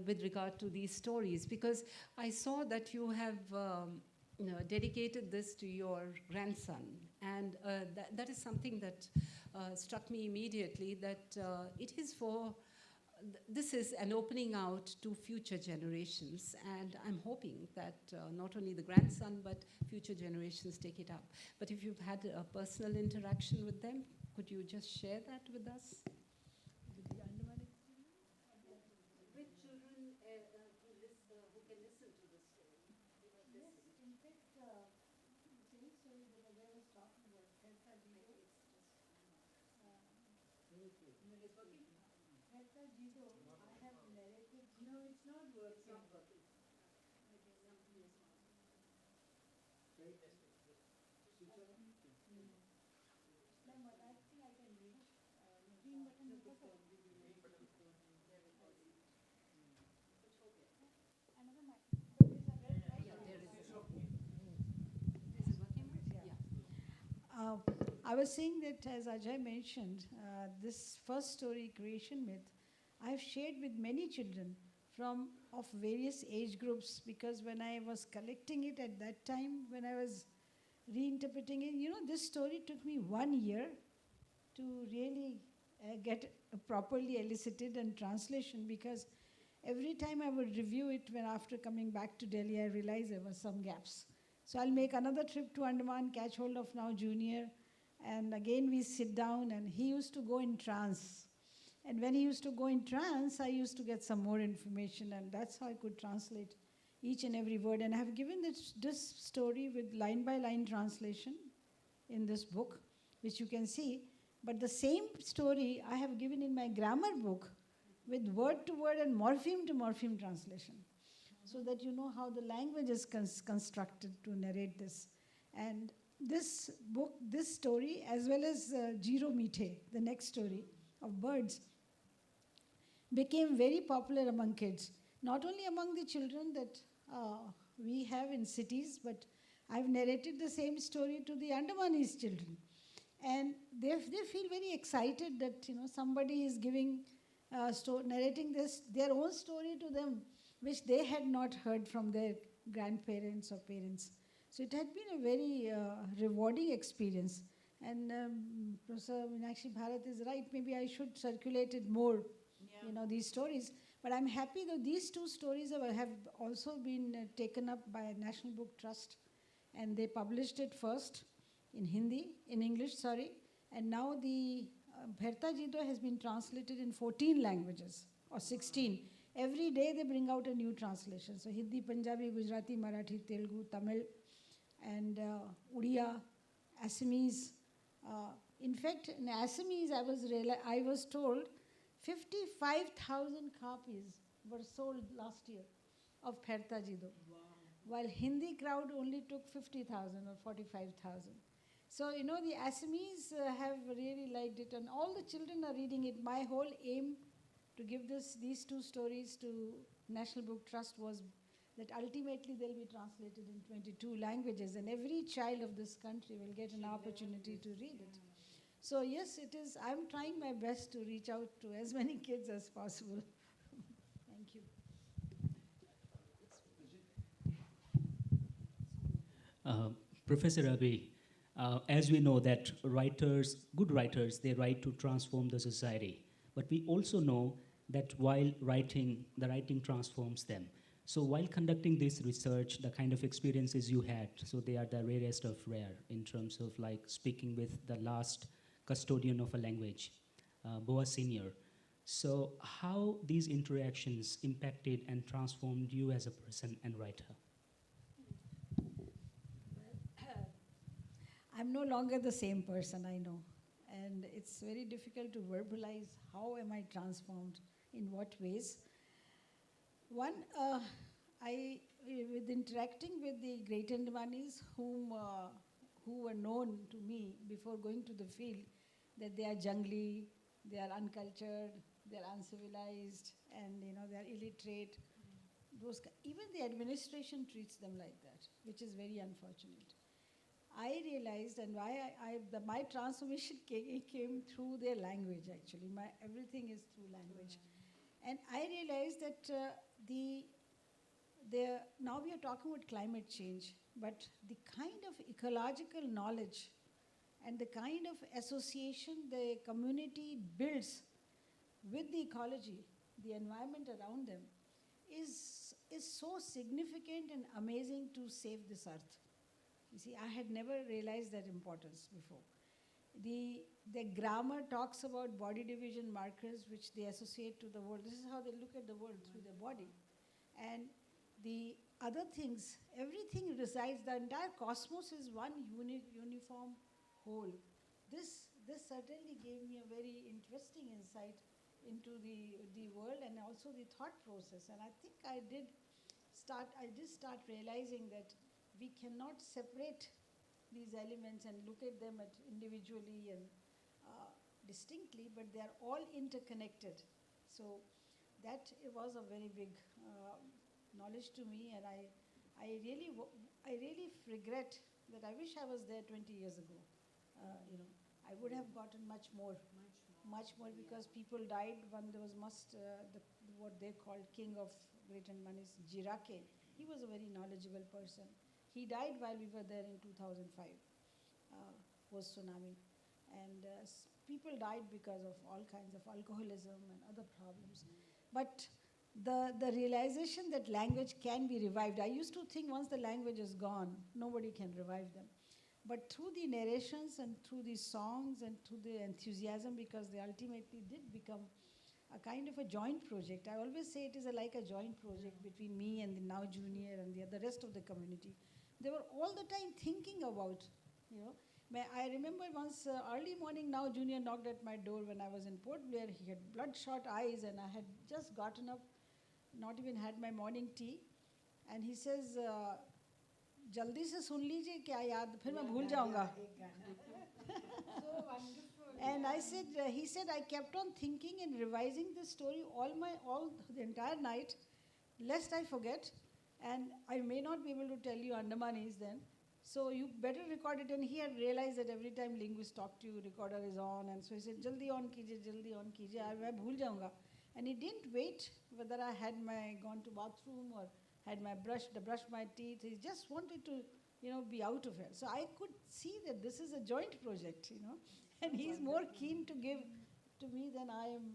with regard to these stories, because I saw that you have dedicated this to your grandson, and that is something that struck me immediately, that it is for this is an opening out to future generations, and I'm hoping that not only the grandson but future generations take it up. But if you've had a personal interaction with them, could you just share that with us? With the Andaman experience? With children who can listen to the story. Yes, in fact, the same story that I was talking about, Herta Jido. Herta Jido, I have narrated. No, it's not working. It's not working. Okay, something is wrong. No, but I think I can reach. Green button. Another mic. There is a red light. Yeah, there is. Is it working? Yeah. I was saying that, as Ajay mentioned, this first story, Creation Myth, I've shared with many children from of various age groups, because when I was collecting it at that time, when I was reinterpreting it, this story took me 1 year to really get properly elicited and translation, because every time I would review it, when after coming back to Delhi, I realized there were some gaps. So I'll make another trip to Andaman, catch hold of now Junior, and again we sit down, and he used to go in trance. And when he used to go in trance, I used to get some more information, and that's how I could translate each and every word. And I have given this story with line-by-line translation in this book, which you can see. But the same story I have given in my grammar book with word-to-word and morpheme-to-morpheme translation, so that you know how the language is constructed to narrate this. And this book, this story, as well as Jiro Meethe, the next story of birds, became very popular among kids. Not only among the children that we have in cities, but I've narrated the same story to the Andamanese children. And they feel very excited that somebody is giving, narrating their own story to them, which they had not heard from their grandparents or parents. So it had been a very rewarding experience. And Professor Meenakshi Bharat is right. Maybe I should circulate it more, these stories. But I'm happy that these two stories have also been taken up by National Book Trust. And they published it first in English, and now the Herta Jido has been translated in 14 languages, or 16. Every day they bring out a new translation. So Hindi, Punjabi, Gujarati, Marathi, Telugu, Tamil, and Udiya, Assamese. In fact, in Assamese, I was told 55,000 copies were sold last year of Herta Jido. Wow. While Hindi crowd only took 50,000 or 45,000. So, the Assamese have really liked it, and all the children are reading it. My whole aim to give these two stories to National Book Trust was that ultimately they'll be translated in 22 languages, and every child of this country will get an opportunity to read it. So yes, it is. I'm trying my best to reach out to as many kids as possible. Thank you. Professor Abbi, as we know that good writers, they write to transform the society. But we also know that while writing, the writing transforms them. So while conducting this research, the kind of experiences you had, so they are the rarest of rare in terms of like speaking with the last custodian of a language, Boa Senior. So how these interactions impacted and transformed you as a person and writer? I'm no longer the same person, I know. And it's very difficult to verbalize how am I transformed, in what ways. One, with interacting with the great Andamanis who were known to me before going to the field, that they are jungly, they are uncultured, they are uncivilized, and they are illiterate. Even the administration treats them like that, which is very unfortunate. I realized, and why my transformation came through their language. Actually, everything is through language, and I realized that now we are talking about climate change, but the kind of ecological knowledge and the kind of association the community builds with the ecology, the environment around them, is so significant and amazing to save this earth. You see, I had never realized that importance before. The grammar talks about body division markers which they associate to the world. This is how they look at the world, through their body. And the other things, everything resides, the entire cosmos is one uniform whole. This certainly gave me a very interesting insight into the world and also the thought process. And I think I did start realizing that we cannot separate these elements and look at them individually and distinctly, but they are all interconnected. So that was a very big knowledge to me, and I really regret that. I wish I was there 20 years ago. I would have gotten much more, because people died when there was what they called king of Great Andaman's Jirake. He was a very knowledgeable person. He died while we were there in 2005, post tsunami, and people died because of all kinds of alcoholism and other problems. But the realization that language can be revived. I used to think once the language is gone, nobody can revive them. But through the narrations and through the songs and through the enthusiasm, because they ultimately did become a kind of a joint project. I always say it is like a joint project between me and the Now Junior and the rest of the community. They were all the time thinking about, I remember once early morning, Now Junior knocked at my door when I was in Port Blair. He had bloodshot eyes and I had just gotten up, not even had my morning tea. And he says, जल्दी से सुन लीजिए क्या याद फिर मैं भूल जाऊंगा. And I said, he said, I kept on thinking and revising this story the entire night, lest I forget, and I may not be able to tell you Andamanese then. So you better record it. And he had realized that every time linguist talk to you, recorder is on, and so he said, jaldi on kijiye, I bhul jaunga. And he didn't wait whether I had gone to bathroom or had brushed my teeth. He just wanted to, be out of it. So I could see that this is a joint project, and he's more keen to give to me than I am,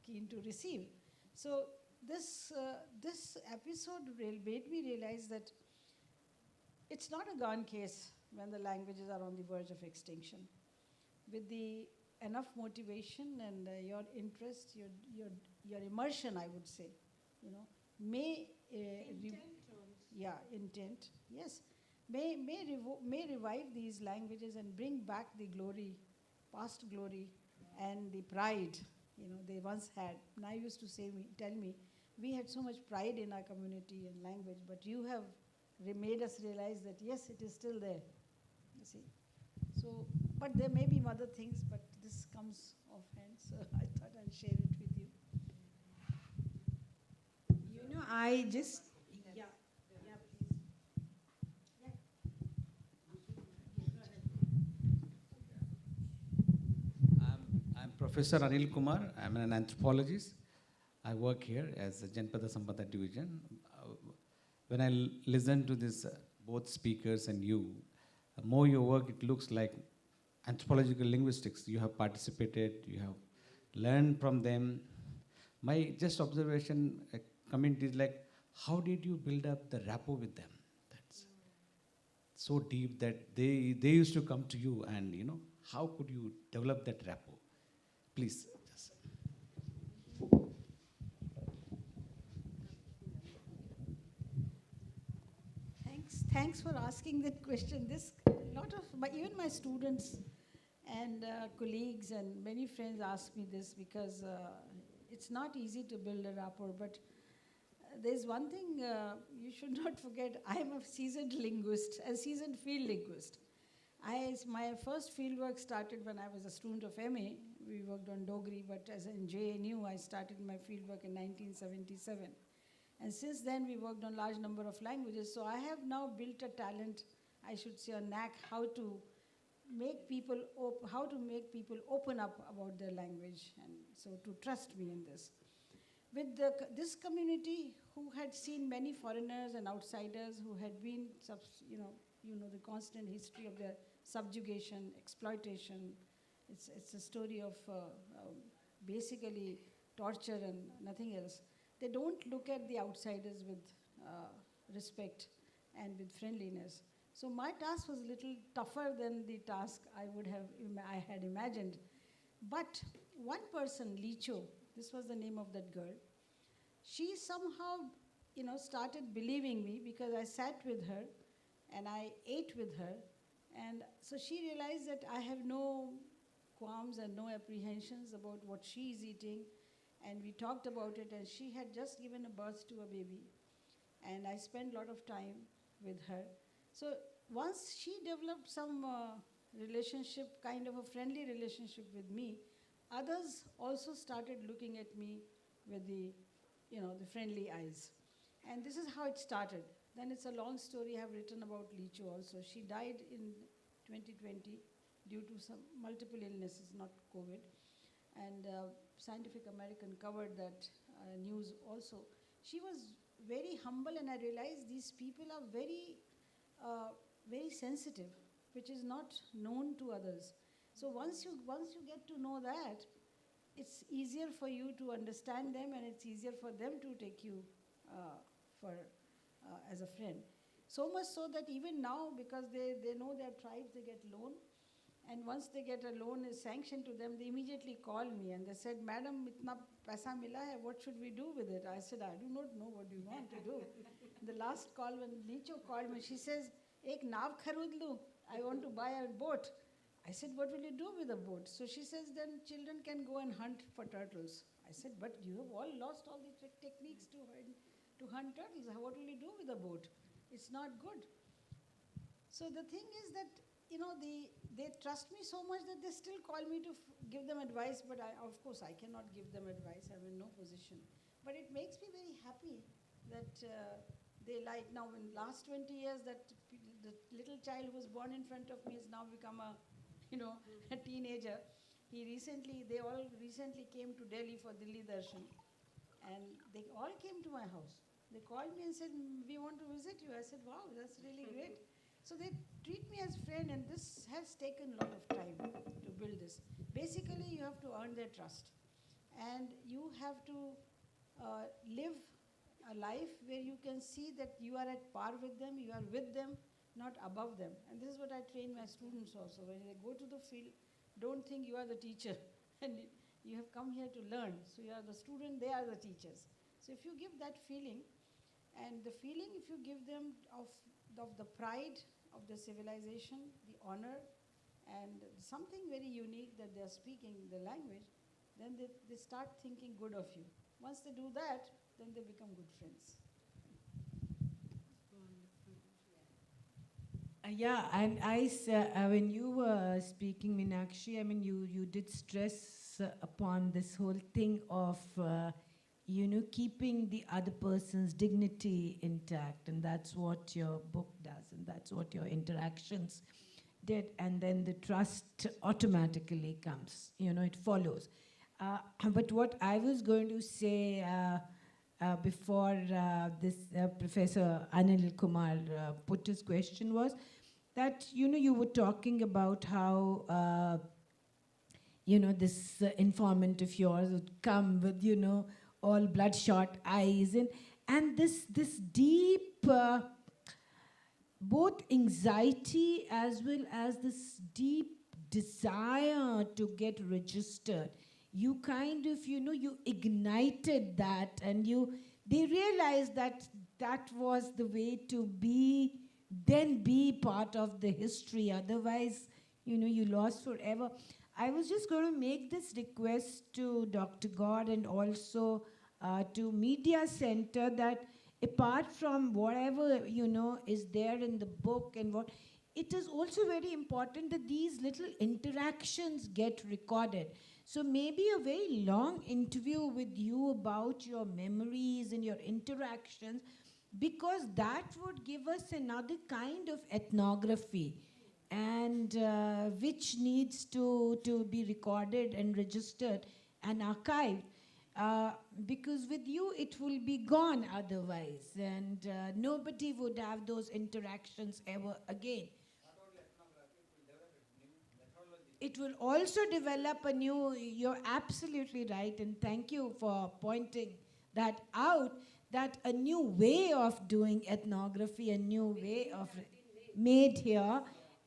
keen to receive. So this episode made me realize that it's not a gone case when the languages are on the verge of extinction. With the enough motivation and your interest, your immersion, I would say, may intent, yes, may revive these languages and bring back the glory, past glory, and the pride, they once had. And I used to tell me, we had so much pride in our community and language, but you have made us realize that yes, it is still there. You see, so but there may be other things, but this comes offhand, so I thought I'll share it with you. I just, please. I'm Professor Anil Kumar. I'm an anthropologist. I work here as a Janpada Sampada Division. When I listen to this, both speakers and you, more your work, it looks like anthropological linguistics. You have participated, you have learned from them. My just observation, comment is like, how did you build up the rapport with them? That's so deep that they used to come to you, and how could you develop that rapport? Please. Just. Thanks for asking that question. Even my students and colleagues and many friends ask me this because it's not easy to build a rapport. But there's one thing you should not forget. I am a seasoned linguist, a seasoned field linguist. My first fieldwork started when I was a student of MA, we worked on Dogri, but as in JNU, I started my fieldwork in 1977. And since then, we worked on large number of languages. So I have now built a talent, I should say a knack, how to make people open up about their language, and so to trust me in this. With this community who had seen many foreigners and outsiders who had been, the constant history of their subjugation, exploitation. It's a story of basically torture and nothing else. They don't look at the outsiders with respect and with friendliness. So my task was a little tougher than the task I had imagined. But one person, Licho, this was the name of that girl, she somehow, started believing me because I sat with her and I ate with her. And so she realized that I have no qualms and no apprehensions about what she is eating. And we talked about it, and she had just given a birth to a baby. And I spent a lot of time with her. So once she developed some relationship, kind of a friendly relationship with me, others also started looking at me with the friendly eyes. And this is how it started. Then it's a long story I have written about Licho also. She died in 2020 due to some multiple illnesses, not COVID. And Scientific American covered that news also. She was very humble, and I realized these people are very, very sensitive, which is not known to others. So once you get to know that, it's easier for you to understand them, and it's easier for them to take you as a friend. So much so that even now, because they know their tribes, they get loan. And once they get a loan is sanctioned to them, they immediately call me and they said, "Madam, itna paisa mila hai, what should we do with it?" I said, "I do not know what you want to do." The last call, when Licho called me, she says, "Ek nav kharud lu, I want to buy a boat." I said, "What will you do with a boat?" So she says, "Then children can go and hunt for turtles." I said, "But you have all lost all the techniques to hunt turtles. What will you do with a boat? It's not good." So the thing is that, they trust me so much that they still call me to give them advice, but of course I cannot give them advice. I'm in no position. But it makes me very happy that they like. Now in last 20 years, that the little child who was born in front of me has now become a teenager. They all recently came to Delhi for Delhi Darshan, and they all came to my house. They called me and said, "We want to visit you." I said, "Wow, that's really great." So they treat me as friend, and this has taken a lot of time to build this. Basically, you have to earn their trust, and you have to live a life where you can see that you are at par with them, you are with them, not above them. And this is what I train my students also. When they go to the field, don't think you are the teacher, and you have come here to learn. So you are the student, they are the teachers. So if you give that feeling, and the feeling if you give them of the pride of the civilization, the honor, and something very unique that they are speaking the language, then they start thinking good of you. Once they do that, then they become good friends. Yeah, and when you were speaking, Meenakshi, you did stress upon this whole thing of, keeping the other person's dignity intact, and that's what your book does, and that's what your interactions did, and then the trust automatically comes, it follows. But what I was going to say before this Professor Anil Kumar put his question was that, you were talking about how, this informant of yours would come with, all bloodshot eyes, and this deep both anxiety as well as this deep desire to get registered. You kind of, you ignited that, and they realized that was the way to be part of the history. Otherwise, you lost forever. I was just going to make this request to Dr. God and also to Media Center that apart from whatever, is there in the book and what, it is also very important that these little interactions get recorded. So maybe a very long interview with you about your memories and your interactions, because that would give us another kind of ethnography, and which needs to be recorded and registered and archived. Because with you it will be gone otherwise, and nobody would have those interactions ever again. It will also develop a new, you're absolutely right, and thank you for pointing that out, that a new way of doing ethnography, a new way of made here.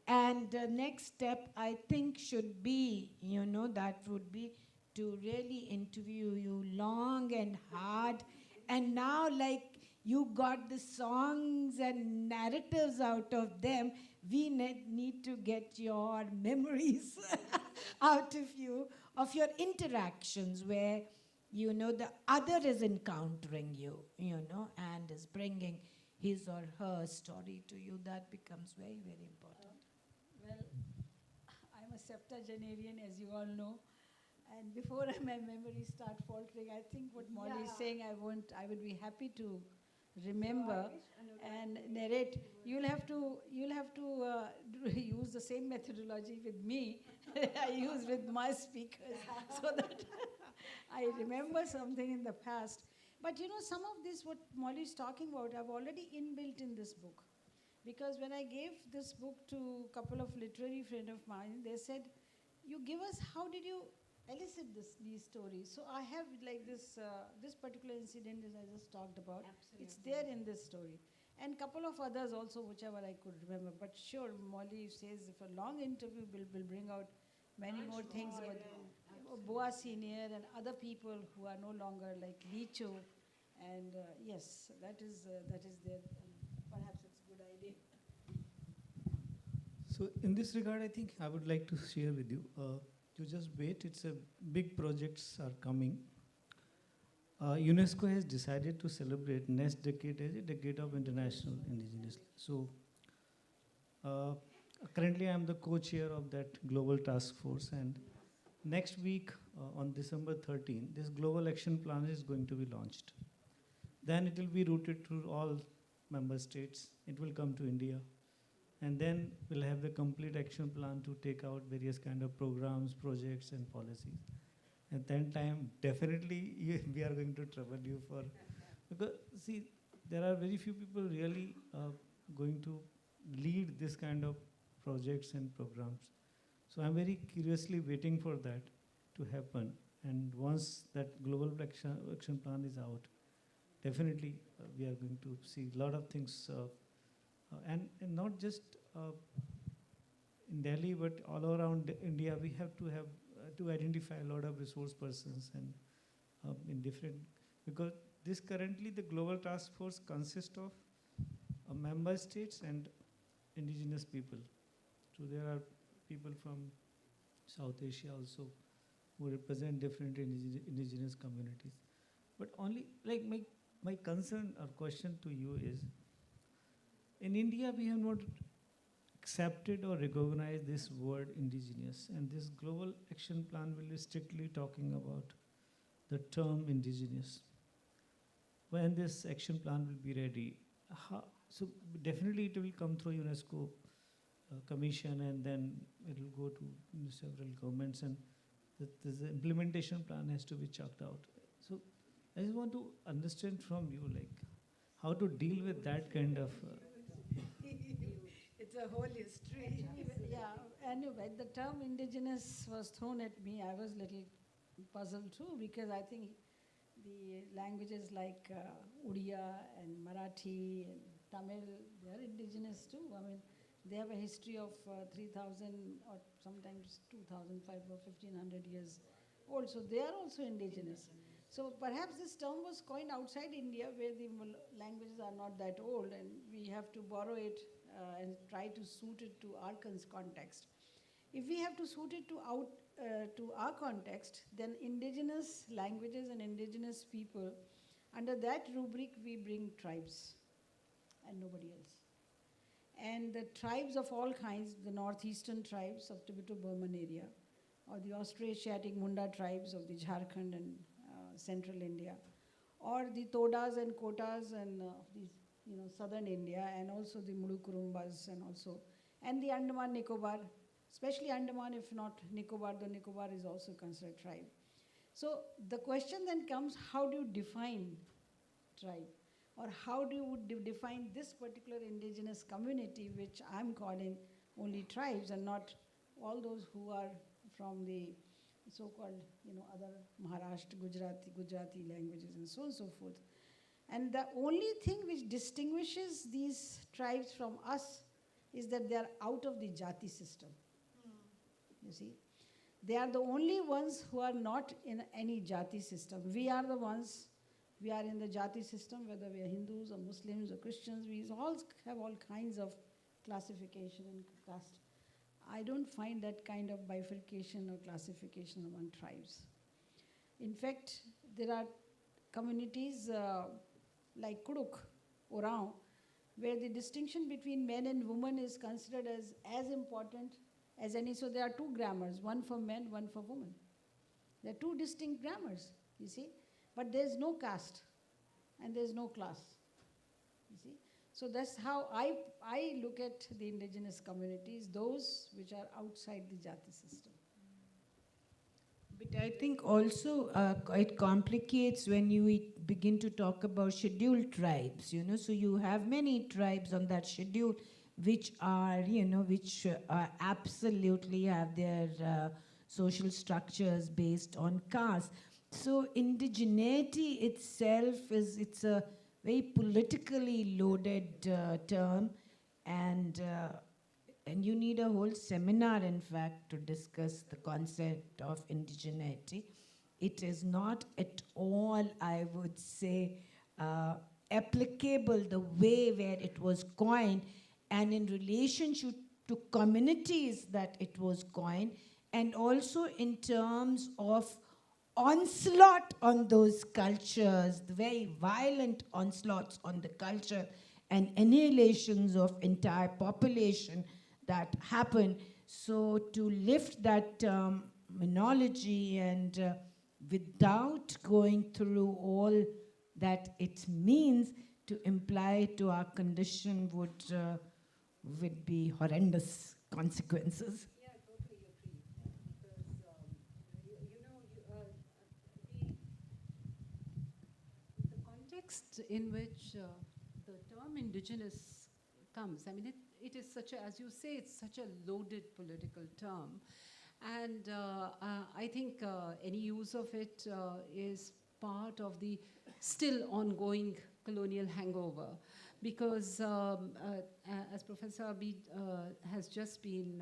And the next step, I think, should be, that would be to really interview you long and hard. And now, like, you got the songs and narratives out of them, we need to get your memories out of you, of your interactions where, the other is encountering you, and is bringing his or her story to you. That becomes very, very important. Well, I'm a septuagenarian, as you all know. And before my memories start faltering, I think what Molly is saying, I would be happy to remember and narrate. You'll have to use the same methodology with me I use with my speakers, so that I remember something in the past. But some of this, what Molly is talking about, I've already inbuilt in this book. Because when I gave this book to a couple of literary friends of mine, they said, you give us, how did you elicit these stories? So I have like this particular incident that I just talked about. Absolutely. It's there in this story. And couple of others also, whichever I could remember. But sure, Molly says if a long interview will bring out many more things about Boa Senior and other people who are no longer like Licho. And yes, that is there. And perhaps it's a good idea. So in this regard, I think I would like to share with you. You just wait. It's a big projects are coming. UNESCO has decided to celebrate next decade as a decade of international indigenous. So currently, I am the co-chair of that global task force, and next week on December 13, this global action plan is going to be launched. Then it will be routed through all member states. It will come to India. And then we'll have the complete action plan to take out various kind of programs, projects, and policies. At that time, definitely we are going to trouble you for, because see, there are very few people really going to lead this kind of projects and programs. So I'm very curiously waiting for that to happen. And once that global action plan is out, definitely we are going to see a lot of things. And not just in Delhi, but all around India, we have to identify a lot of resource persons and in different, because this currently the global task force consists of member states and indigenous people. So there are people from South Asia also who represent different indigenous communities. But only like my concern or question to you is, in India, we have not accepted or recognized this word indigenous, and this global action plan will be strictly talking about the term indigenous. When this action plan will be ready, so definitely it will come through UNESCO commission, and then it will go to several governments, and the implementation plan has to be chalked out. So I just want to understand from you, like, how to deal with that kind of It's a whole history. Anyway, the term indigenous was thrown at me. I was a little puzzled too, because I think the languages like Odia and Marathi and Tamil, they are indigenous too. I mean, they have a history of 3,000 or sometimes 2,500 or 1,500 years old. So they are also indigenous. So perhaps this term was coined outside India, where the languages are not that old, and we have to borrow it and try to suit it to our context. If we have to suit it to our context, then indigenous languages and indigenous people, under that rubric we bring tribes and nobody else. and the tribes of all kinds, the northeastern tribes of Tibeto-Burman area, or the Austroasiatic Munda tribes of the Jharkhand and central India, or the Todas and Kotas and the southern India, and also the Mudukurumbas, and the Andaman Nicobar, especially Andaman, if not Nicobar, the Nicobar is also considered tribe. So the question then comes, how do you define tribe? Or how do you define this particular indigenous community, which I'm calling only tribes and not all those who are from the so-called, other Maharashtra, Gujarati languages and so on and so forth. And the only thing which distinguishes these tribes from us is that they are out of the jati system. You see? They are the only ones who are not in any jati system. We are the ones, we are in the jati system, whether we are Hindus or Muslims or Christians, we all have all kinds of classification and caste. I don't find that kind of bifurcation or classification among tribes. In fact, there are communities like Kuduk, Oraon, where the distinction between men and women is considered as important as any. So there are two grammars, one for men, one for women. There are two distinct grammars, you see. But there's no caste and there's no class, you see. So that's how I look at the indigenous communities, those which are outside the jati system. But I think also it complicates when you begin to talk about scheduled tribes, so you have many tribes on that schedule which are, which absolutely have their social structures based on caste. So indigeneity itself it's a very politically loaded term, and you need a whole seminar, in fact, to discuss the concept of indigeneity. It is not at all, I would say, applicable the way where it was coined, and in relationship to communities that it was coined, and also in terms of onslaught on those cultures, the very violent onslaughts on the culture and annihilations of entire population that happen. So to lift that terminology and without going through all that it means to imply to our condition would be horrendous consequences. Yeah, I totally agree. Because, the context in which the term indigenous comes, I mean, it is such a, as you say, it's such a loaded political term. And I think any use of it is part of the still ongoing colonial hangover. Because as Professor Abbi has just been,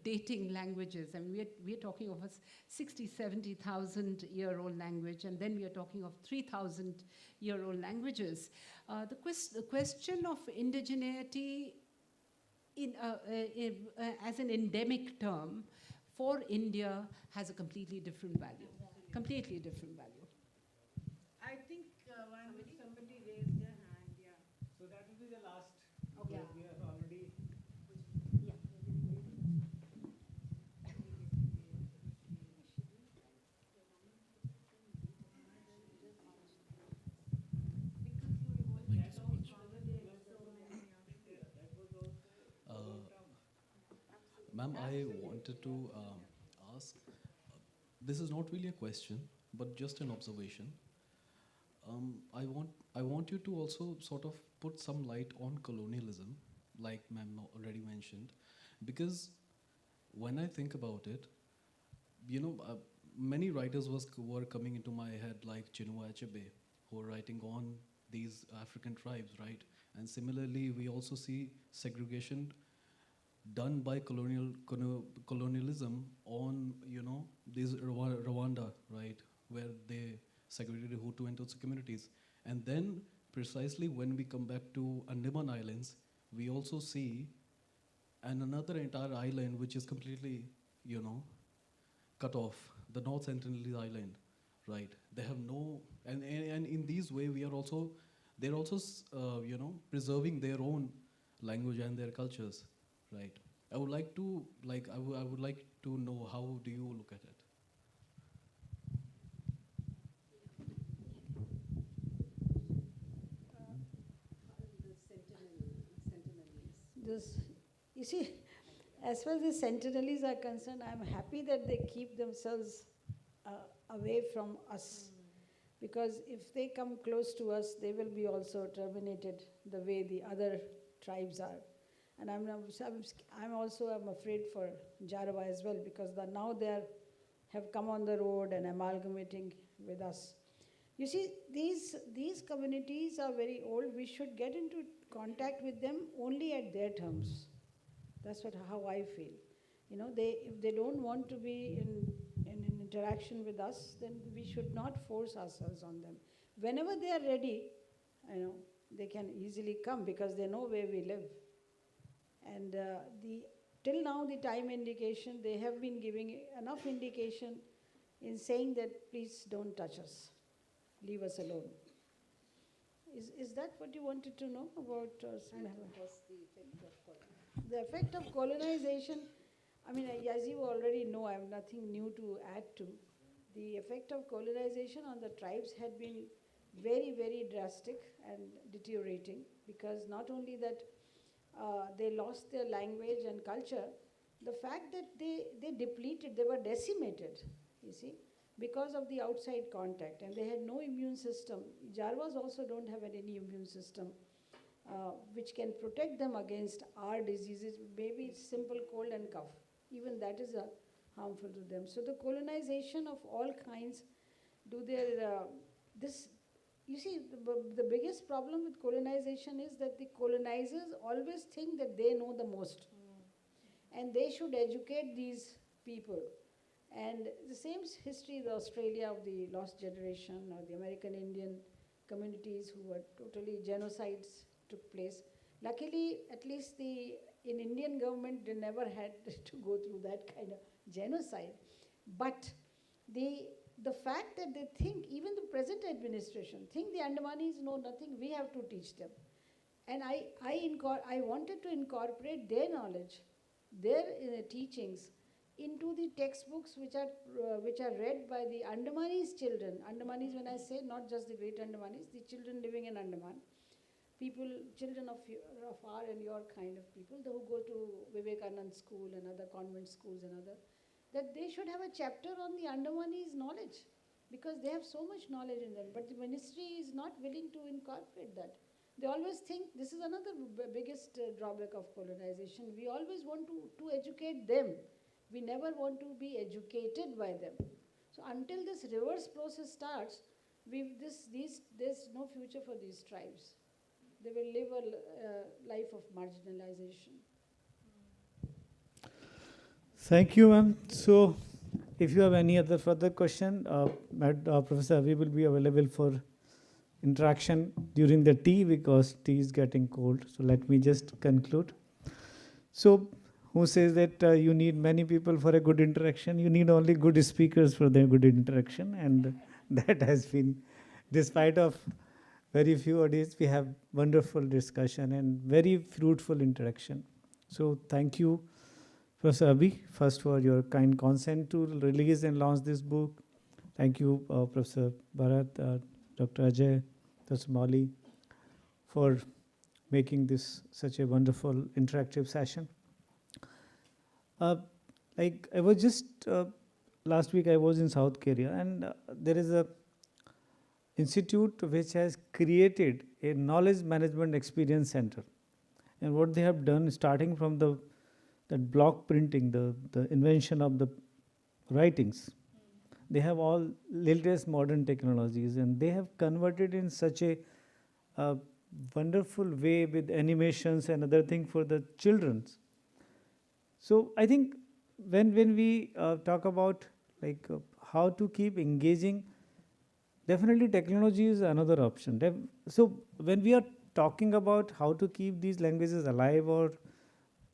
dating languages. I mean, we're talking of a 60, 70,000 year old language, and then we are talking of 3,000 year old languages. The question of indigeneity as an endemic term for India has a completely different value. Completely different value. I think somebody raised their hand, yeah. So that will be the last. Okay. We have already. Yeah. Ma'am, I wanted to ask, this is not really a question, but just an observation. I want you to also sort of put some light on colonialism, like ma'am already mentioned, because when I think about it, many writers were coming into my head, like Chinua Achebe, who are writing on these African tribes, right? And similarly, we also see segregation done by colonialism on, this Rwanda, right, where they segregated Hutu and Tutsi communities. And then precisely when we come back to Andaman Islands, we also see another entire island which is completely, cut off, the North Sentinelese Island, right? They have no, and in these way we are also, they're also, preserving their own language and their cultures, right? I would like to I would like to know, how do you look at it? This, you see, as far as the centenarians are concerned, I'm happy that they keep themselves away from us. Because if they come close to us, they will be also terminated the way the other tribes are. And I'm afraid for Jarawa as well, because now they have come on the road and amalgamating with us. You see, these communities are very old. We should get into contact with them only at their terms. That's how I feel. You know, if they don't want to be in interaction with us, then we should not force ourselves on them. Whenever they are ready, you know, they can easily come because they know where we live. And till now, the time indication, they have been giving enough indication in saying that please don't touch us, leave us alone. Is that what you wanted to know about? The effect of colonization, I mean, as you already know, I have nothing new to add to. The effect of colonization on the tribes had been very, very drastic and deteriorating, because not only that they lost their language and culture, the fact that they depleted, they were decimated, you see, because of the outside contact, and they had no immune system. Jarvas also don't have any immune system which can protect them against our diseases. Maybe it's simple cold and cough. Even that is harmful to them. So the colonization of all kinds do their, you see, the biggest problem with colonization is that the colonizers always think that they know the most. And they should educate these people. And the same history, the Australia of the lost generation, or the American Indian communities who were totally genocides took place. Luckily, at least in Indian government, they never had to go through that kind of genocide. But the fact that they think, even the present administration, think the Andamanis know nothing, we have to teach them. And I wanted to incorporate their knowledge, their teachings, into the textbooks which are read by the Andamanis children. Andamanis, when I say, not just the great Andamanis, the children living in Andaman. People, children of our and your kind of people, who go to Vivekanand school and other convent schools and other, that they should have a chapter on the Andamanis knowledge, because they have so much knowledge in them. But the ministry is not willing to incorporate that. They always think, this is another biggest drawback of colonization. We always want to educate them. We never want to be educated by them. So until this reverse process starts, there's no future for these tribes. They will live a life of marginalization. Thank you, ma'am. So, if you have any other further question, Professor Abbi will be available for interaction during the tea, because tea is getting cold. So let me just conclude. So, who says that you need many people for a good interaction? You need only good speakers for the good interaction, and that has been, despite of very few audience, we have wonderful discussion and very fruitful interaction. So thank you, Professor Abbi, first for your kind consent to release and launch this book. Thank you, Professor Bharat, Dr. Ajay, Dr. Mali, for making this such a wonderful interactive session. Like I was just last week I was in South Korea, and there is a institute which has created a knowledge management experience center, and what they have done, starting from that block printing, the invention of the writings, they have all latest modern technologies, and they have converted in such a wonderful way with animations and other things for the children. So I think when we talk about like how to keep engaging, definitely technology is another option. So when we are talking about how to keep these languages alive or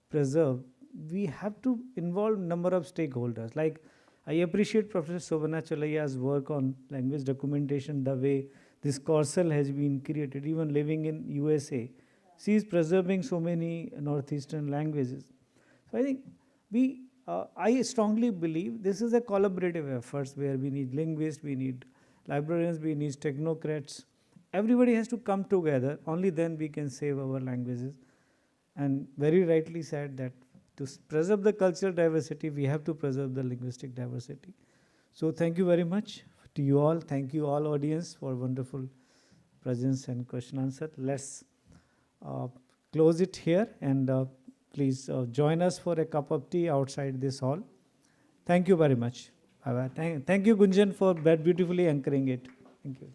preserved, we have to involve number of stakeholders. Like I appreciate Professor Sobhana Chalaya's work on language documentation, the way this Coursel has been created, even living in USA, she is preserving so many northeastern languages. So I think I strongly believe this is a collaborative effort where we need linguists, we need librarians, we need technocrats. Everybody has to come together. Only then we can save our languages. And very rightly said that to preserve the cultural diversity, we have to preserve the linguistic diversity. So thank you very much to you all. Thank you all audience for wonderful presence and question answer. Let's close it here, and please join us for a cup of tea outside this hall. Thank you very much. Bye-bye. Thank you, Gunjan, for beautifully anchoring it. Thank you.